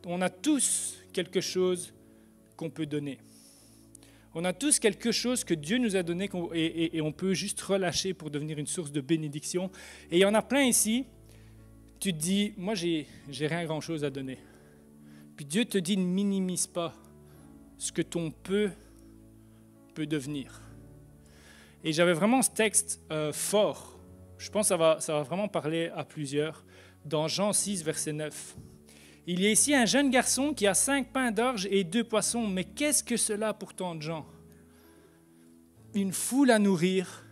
On a tous quelque chose qu'on peut donner. On a tous quelque chose que Dieu nous a donné et on peut juste relâcher pour devenir une source de bénédiction. Et il y en a plein ici. Tu te dis, moi, j'ai rien grand-chose à donner. Puis Dieu te dit, ne minimise pas ce que ton peut devenir. Et j'avais vraiment ce texte fort. Je pense que ça va vraiment parler à plusieurs. Dans Jean 6, verset 9. Il y a ici un jeune garçon qui a 5 pains d'orge et 2 poissons. Mais qu'est-ce que cela pour tant de gens? Une foule à nourrir.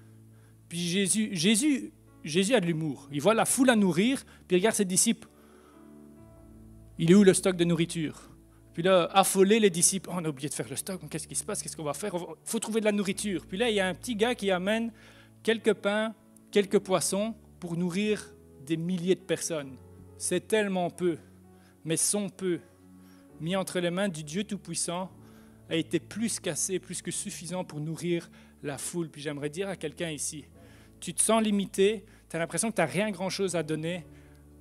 Puis Jésus a de l'humour. Il voit la foule à nourrir, puis il regarde ses disciples. Il est où le stock de nourriture? Puis là, affolé, les disciples, oh, on a oublié de faire le stock, qu'est-ce qui se passe? Qu'est-ce qu'on va faire? Il faut trouver de la nourriture. Puis là, il y a un petit gars qui amène quelques pains, quelques poissons pour nourrir des milliers de personnes. C'est tellement peu. Mais son peu, mis entre les mains du Dieu Tout-Puissant, a été plus qu'assez, plus que suffisant pour nourrir la foule. Puis j'aimerais dire à quelqu'un ici, tu te sens limité, tu as l'impression que tu n'as rien grand-chose à donner,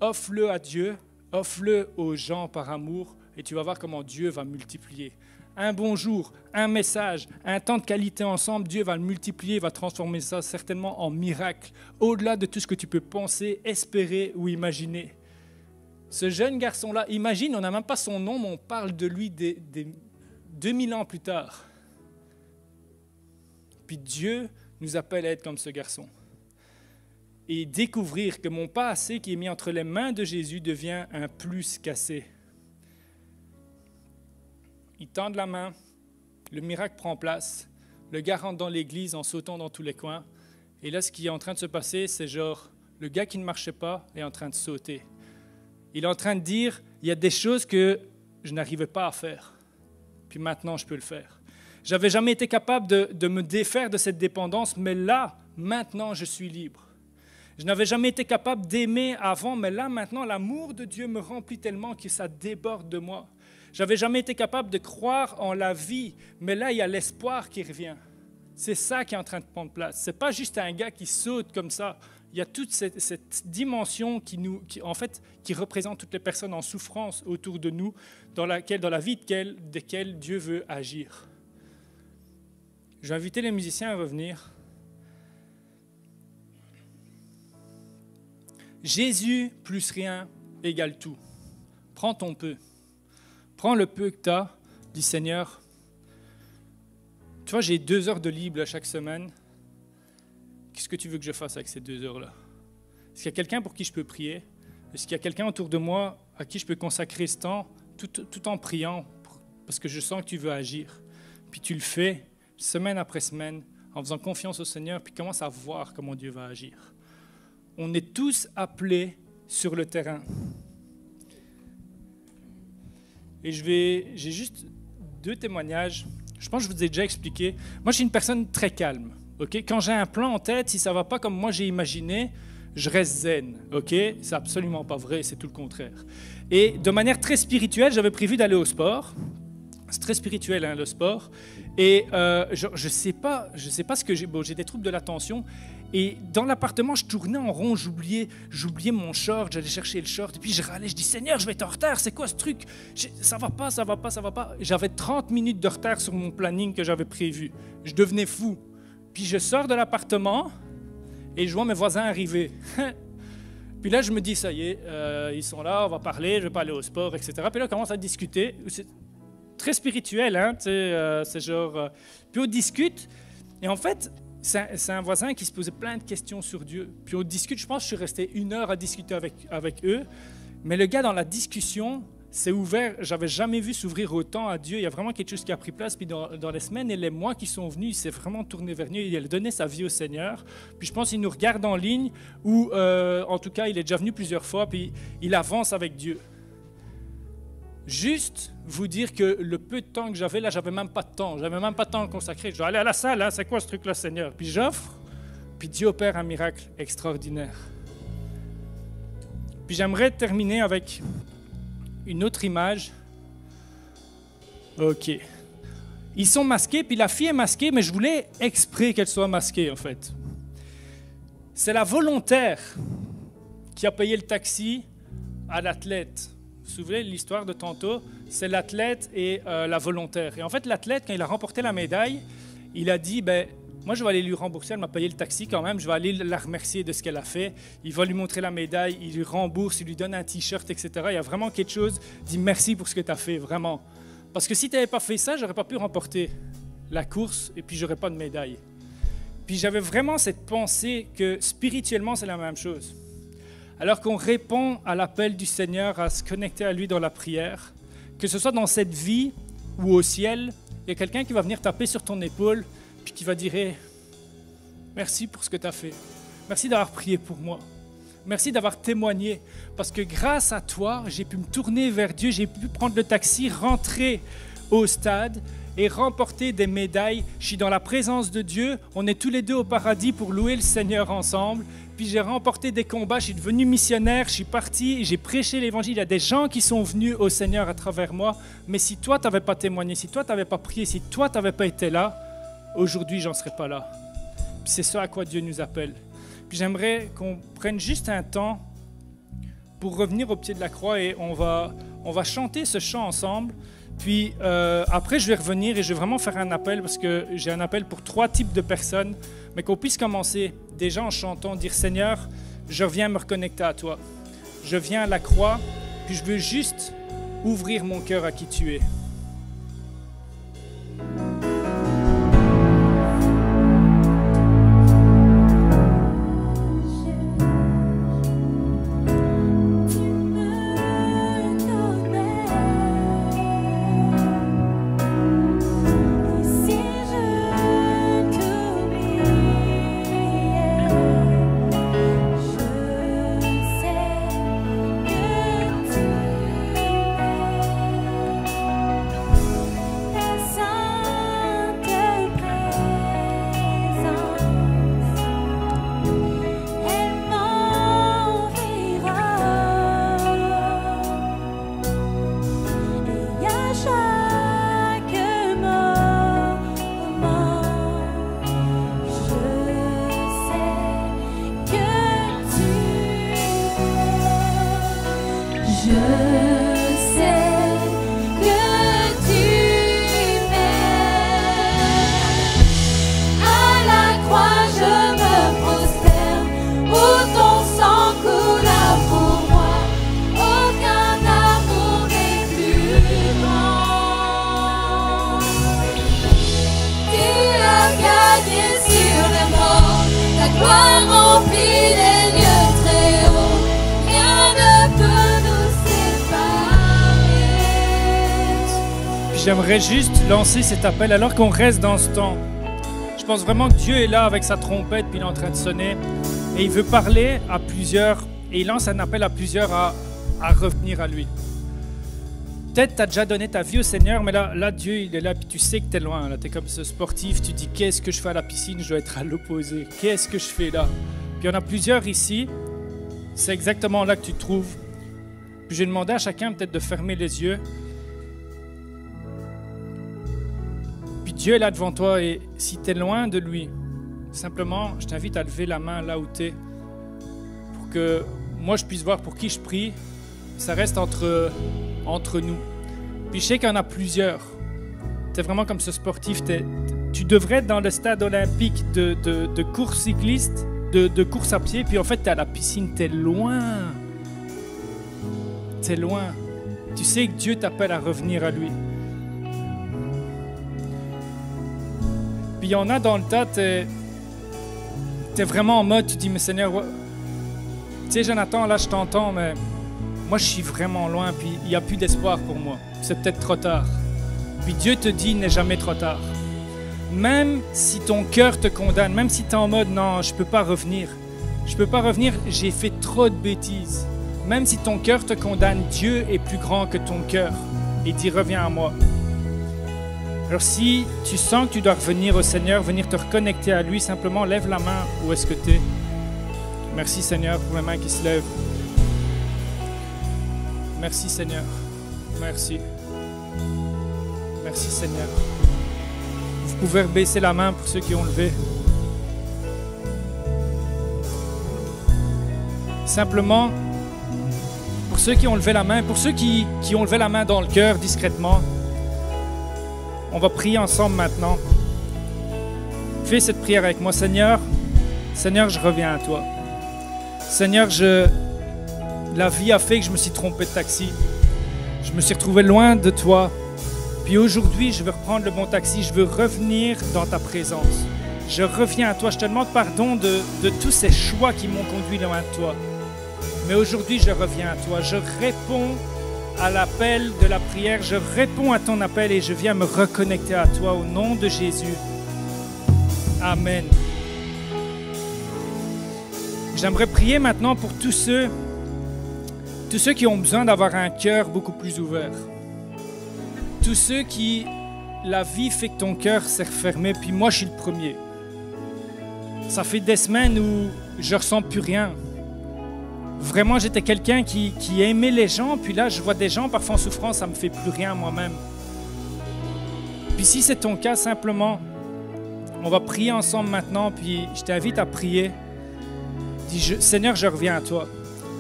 offre-le à Dieu, offre-le aux gens par amour, et tu vas voir comment Dieu va multiplier. un bonjour, un message, un temps de qualité ensemble, Dieu va le multiplier, va transformer ça certainement en miracle, au-delà de tout ce que tu peux penser, espérer ou imaginer. Ce jeune garçon-là, imagine, on n'a même pas son nom, mais on parle de lui des 2000 ans plus tard. Puis Dieu nous appelle à être comme ce garçon. Et découvrir que mon passé qui est mis entre les mains de Jésus devient un plus qu'assez. Il tend la main, le miracle prend place, le gars rentre dans l'église en sautant dans tous les coins. Et là, ce qui est en train de se passer, c'est genre, le gars qui ne marchait pas est en train de sauter. Il est en train de dire, il y a des choses que je n'arrivais pas à faire. Puis maintenant, je peux le faire. Je n'avais jamais été capable de me défaire de cette dépendance, mais là, maintenant, je suis libre. Je n'avais jamais été capable d'aimer avant, mais là, maintenant, l'amour de Dieu me remplit tellement que ça déborde de moi. Je n'avais jamais été capable de croire en la vie, mais là, il y a l'espoir qui revient. C'est ça qui est en train de prendre place. Ce n'est pas juste un gars qui saute comme ça. Il y a toute cette dimension qui représente toutes les personnes en souffrance autour de nous, dans la vie desquelles Dieu veut agir. Je vais inviter les musiciens à revenir. Jésus plus rien égale tout. Prends ton peu. Prends le peu que tu as, dis Seigneur. Tu vois, j'ai 2 heures de libre chaque semaine. Qu'est-ce que tu veux que je fasse avec ces 2 heures-là? Est-ce qu'il y a quelqu'un pour qui je peux prier? Est-ce qu'il y a quelqu'un autour de moi à qui je peux consacrer ce temps tout en priant parce que je sens que tu veux agir? Puis tu le fais semaine après semaine en faisant confiance au Seigneur, puis commence à voir comment Dieu va agir. On est tous appelés sur le terrain. Et j'ai juste 2 témoignages. Je pense que je vous ai déjà expliqué. Moi, je suis une personne très calme. Okay? Quand j'ai un plan en tête, si ça ne va pas comme moi j'ai imaginé, je reste zen. Okay? C'est absolument pas vrai, c'est tout le contraire. Et de manière très spirituelle, j'avais prévu d'aller au sport. C'est très spirituel, hein, le sport. Et je sais pas ce que j'ai. Bon, j'ai des troubles de l'attention. Et dans l'appartement, je tournais en rond, j'oubliais mon short, j'allais chercher le short, et puis je râlais, je dis « Seigneur, je vais être en retard, c'est quoi ce truc? Ça va pas. » J'avais 30 minutes de retard sur mon planning que j'avais prévu. Je devenais fou. Puis je sors de l'appartement, et je vois mes voisins arriver. Puis là, je me dis « Ça y est, ils sont là, on va parler, je vais pas aller au sport, etc. » Puis là, on commence à discuter. C'est très spirituel, hein, c'est genre... Puis on discute, et en fait... C'est un voisin qui se posait plein de questions sur Dieu. Puis on discute, je pense que je suis resté 1 heure à discuter avec eux. Mais le gars, dans la discussion, s'est ouvert. J'avais jamais vu s'ouvrir autant à Dieu. Il y a vraiment quelque chose qui a pris place. Puis dans les semaines et les mois qui sont venus, il s'est vraiment tourné vers nous. Il a donné sa vie au Seigneur. Puis je pense qu'il nous regarde en ligne, ou en tout cas, il est déjà venu plusieurs fois. Puis il avance avec Dieu. Juste vous dire que le peu de temps que j'avais, là, j'avais même pas de temps. J'avais même pas de temps consacré. Je dois aller à la salle, hein, c'est quoi ce truc-là, Seigneur? Puis j'offre, puis Dieu opère un miracle extraordinaire. Puis j'aimerais terminer avec une autre image. OK. Ils sont masqués, puis la fille est masquée, mais je voulais exprès qu'elle soit masquée, en fait. C'est la volontaire qui a payé le taxi à l'athlète. Vous vous souvenez de l'histoire de tantôt? C'est l'athlète et la volontaire. Et en fait, l'athlète, quand il a remporté la médaille, il a dit, moi, je vais aller lui rembourser. Elle m'a payé le taxi quand même. Je vais aller la remercier de ce qu'elle a fait. Il va lui montrer la médaille. Il lui rembourse. Il lui donne un T-shirt, etc. Il y a vraiment quelque chose. Il dit merci pour ce que tu as fait, vraiment. Parce que si tu n'avais pas fait ça, je n'aurais pas pu remporter la course et puis je n'aurais pas de médaille. Puis j'avais vraiment cette pensée que spirituellement, c'est la même chose. Alors qu'on répond à l'appel du Seigneur à se connecter à lui dans la prière, que ce soit dans cette vie ou au ciel, il y a quelqu'un qui va venir taper sur ton épaule puis qui va dire hey, « Merci pour ce que tu as fait. Merci d'avoir prié pour moi. Merci d'avoir témoigné. Parce que grâce à toi, j'ai pu me tourner vers Dieu, j'ai pu prendre le taxi, rentrer au stade et remporter des médailles. Je suis dans la présence de Dieu. On est tous les 2 au paradis pour louer le Seigneur ensemble. Puis j'ai remporté des combats, je suis devenu missionnaire, je suis parti, j'ai prêché l'évangile. Il y a des gens qui sont venus au Seigneur à travers moi. Mais si toi, tu n'avais pas témoigné, si toi, tu n'avais pas prié, si toi, tu n'avais pas été là, aujourd'hui, j'en serais pas là. Puis c'est ça à quoi Dieu nous appelle. Puis j'aimerais qu'on prenne juste un temps pour revenir au pied de la croix et on va chanter ce chant ensemble. Puis après, je vais revenir et je vais vraiment faire un appel parce que j'ai un appel pour 3 types de personnes, mais qu'on puisse commencer déjà en chantant, dire Seigneur, je viens me reconnecter à toi. Je viens à la croix, puis je veux juste ouvrir mon cœur à qui tu es. J'aimerais juste lancer cet appel alors qu'on reste dans ce temps. Je pense vraiment que Dieu est là avec sa trompette puis il est en train de sonner et il veut parler à plusieurs et il lance un appel à plusieurs à revenir à lui. Peut-être tu as déjà donné ta vie au Seigneur, mais là Dieu il est là puis tu sais que tu es loin. Tu es comme ce sportif, tu dis qu'est-ce que je fais à la piscine, je dois être à l'opposé. Qu'est-ce que je fais là? Puis il y en a plusieurs ici, c'est exactement là que tu te trouves. Puis j'ai demandé à chacun peut-être de fermer les yeux. Dieu est là devant toi et si tu es loin de lui, simplement, je t'invite à lever la main là où tu es pour que moi je puisse voir pour qui je prie. Ça reste entre nous. Puis je sais qu'il y en a plusieurs. Tu es vraiment comme ce sportif. Tu devrais être dans le stade olympique de course cycliste, de course à pied. Puis en fait, tu es à la piscine. Tu es loin. Tu es loin. Tu sais que Dieu t'appelle à revenir à lui. Puis il y en a dans le tas, t'es vraiment en mode, tu dis, mais Seigneur, tu sais Jonathan, là je t'entends, mais moi je suis vraiment loin, puis il n'y a plus d'espoir pour moi. C'est peut-être trop tard. Puis Dieu te dit, il n'est jamais trop tard. Même si ton cœur te condamne, même si tu es en mode, non, je ne peux pas revenir, j'ai fait trop de bêtises. Même si ton cœur te condamne, Dieu est plus grand que ton cœur et dit, reviens à moi. Alors si tu sens que tu dois revenir au Seigneur, venir te reconnecter à lui, simplement lève la main où est-ce que tu es. Merci Seigneur pour les mains qui se lèvent. Merci Seigneur. Merci. Merci Seigneur. Vous pouvez baisser la main pour ceux qui ont levé. Simplement, pour ceux qui ont levé la main, pour ceux qui ont levé la main dans le cœur discrètement, on va prier ensemble maintenant. Fais cette prière avec moi. Seigneur, je reviens à toi. Seigneur, la vie a fait que je me suis trompé de taxi. Je me suis retrouvé loin de toi. Puis aujourd'hui, je veux reprendre le bon taxi. Je veux revenir dans ta présence. Je reviens à toi. Je te demande pardon de tous ces choix qui m'ont conduit loin de toi. Mais aujourd'hui, je reviens à toi. Je réponds à l'appel de la prière, je réponds à ton appel et je viens me reconnecter à toi au nom de Jésus. Amen. J'aimerais prier maintenant pour tous ceux qui ont besoin d'avoir un cœur beaucoup plus ouvert. Tous ceux qui, la vie fait que ton cœur s'est refermé, puis moi je suis le premier. Ça fait des semaines où je ressens plus rien. Vraiment, j'étais quelqu'un qui aimait les gens, puis là, je vois des gens parfois en souffrance, ça ne me fait plus rien moi-même. Puis si c'est ton cas, simplement, on va prier ensemble maintenant, puis je t'invite à prier. Dis, Seigneur, je reviens à toi.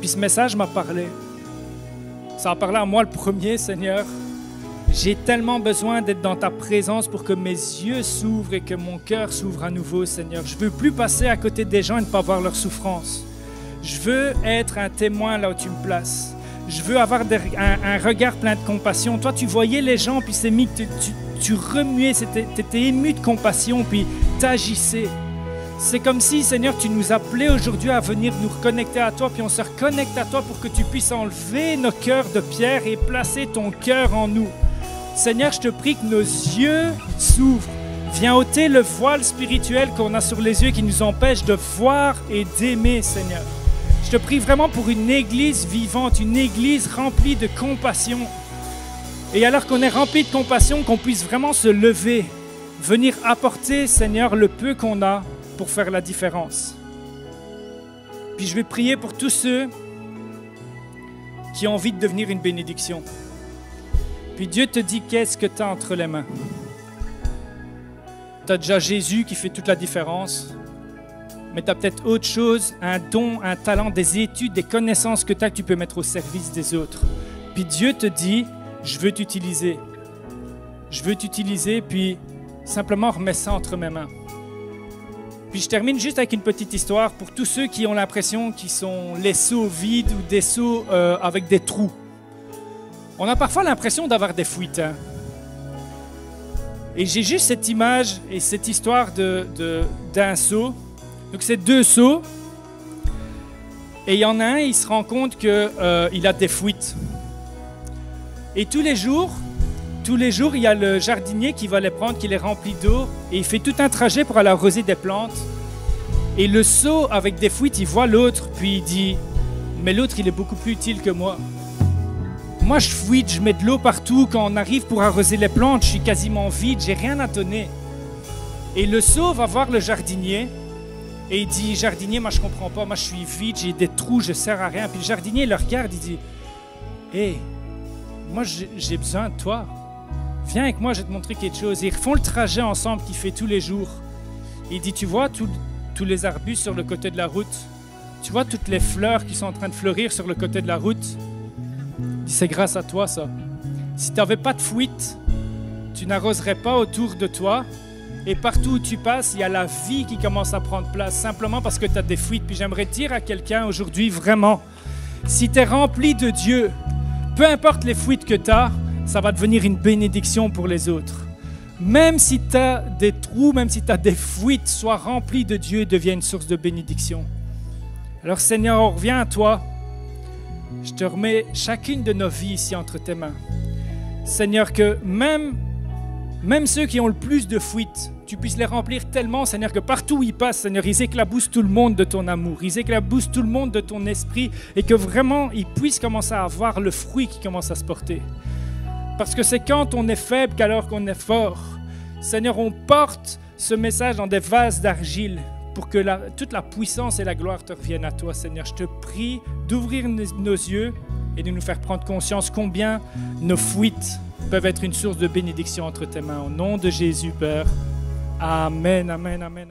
Puis ce message m'a parlé. Ça a parlé à moi le premier, Seigneur. J'ai tellement besoin d'être dans ta présence pour que mes yeux s'ouvrent et que mon cœur s'ouvre à nouveau, Seigneur. Je ne veux plus passer à côté des gens et ne pas voir leur souffrance. Je veux être un témoin là où tu me places. Je veux avoir un regard plein de compassion. Toi, tu voyais les gens, puis c'est mis que tu remuais, tu étais ému de compassion, puis tu agissais. C'est comme si, Seigneur, tu nous appelais aujourd'hui à venir nous reconnecter à toi, puis on se reconnecte à toi pour que tu puisses enlever nos cœurs de pierre et placer ton cœur en nous. Seigneur, je te prie que nos yeux s'ouvrent. Viens ôter le voile spirituel qu'on a sur les yeux qui nous empêche de voir et d'aimer, Seigneur. Je te prie vraiment pour une église vivante, une église remplie de compassion. Et alors qu'on est rempli de compassion, qu'on puisse vraiment se lever, venir apporter, Seigneur, le peu qu'on a pour faire la différence. Puis je vais prier pour tous ceux qui ont envie de devenir une bénédiction. Puis Dieu te dit, qu'est-ce que tu as entre les mains? Tu as déjà Jésus qui fait toute la différence, mais tu as peut-être autre chose, un don, un talent, des études, des connaissances que tu as que tu peux mettre au service des autres. Puis Dieu te dit, je veux t'utiliser. Je veux t'utiliser, puis simplement remets ça entre mes mains. Puis je termine juste avec une petite histoire pour tous ceux qui ont l'impression qu'ils sont les seaux vides ou des seaux avec des trous. On a parfois l'impression d'avoir des fuites. Hein? Et j'ai juste cette image et cette histoire d'un seau. Donc c'est deux seaux. Et il y en a un, il se rend compte qu'il a des fuites. Et tous les jours, il y a le jardinier qui va les prendre, qui les remplit d'eau. Et il fait tout un trajet pour aller arroser des plantes. Et le seau avec des fuites, il voit l'autre, puis il dit « Mais l'autre, il est beaucoup plus utile que moi. » Moi, je fuite, je mets de l'eau partout. Quand on arrive pour arroser les plantes, je suis quasiment vide, j'ai rien à donner. Et le seau va voir le jardinier et il dit, jardinier, moi je comprends pas, moi je suis vide, j'ai des trous, je sers à rien. Puis le jardinier le regarde, il dit, hé, moi j'ai besoin de toi. Viens avec moi, je vais te montrer quelque chose. Et ils font le trajet ensemble qu'il fait tous les jours. Et il dit, tu vois tous les arbustes sur le côté de la route? Tu vois toutes les fleurs qui sont en train de fleurir sur le côté de la route? Il dit, c'est grâce à toi ça. Si tu n'avais pas de fuite, tu n'arroserais pas autour de toi. Et partout où tu passes, il y a la vie qui commence à prendre place, simplement parce que tu as des fuites. Puis j'aimerais dire à quelqu'un aujourd'hui, vraiment, si tu es rempli de Dieu, peu importe les fuites que tu as, ça va devenir une bénédiction pour les autres. Même si tu as des trous, même si tu as des fuites, sois rempli de Dieu et deviens une source de bénédiction. Alors Seigneur, on revient à toi. Je te remets chacune de nos vies ici entre tes mains. Seigneur, que même ceux qui ont le plus de fuites, tu puisses les remplir tellement, Seigneur, que partout où ils passent, Seigneur, ils éclaboussent tout le monde de ton amour, ils éclaboussent tout le monde de ton esprit, et que vraiment, ils puissent commencer à avoir le fruit qui commence à se porter. Parce que c'est quand on est faible qu'alors qu'on est fort. Seigneur, on porte ce message dans des vases d'argile pour que toute la puissance et la gloire te reviennent à toi, Seigneur. Je te prie d'ouvrir nos yeux et de nous faire prendre conscience combien nos fuites peuvent être une source de bénédiction entre tes mains. Au nom de Jésus, Père. Amen, amen, amen.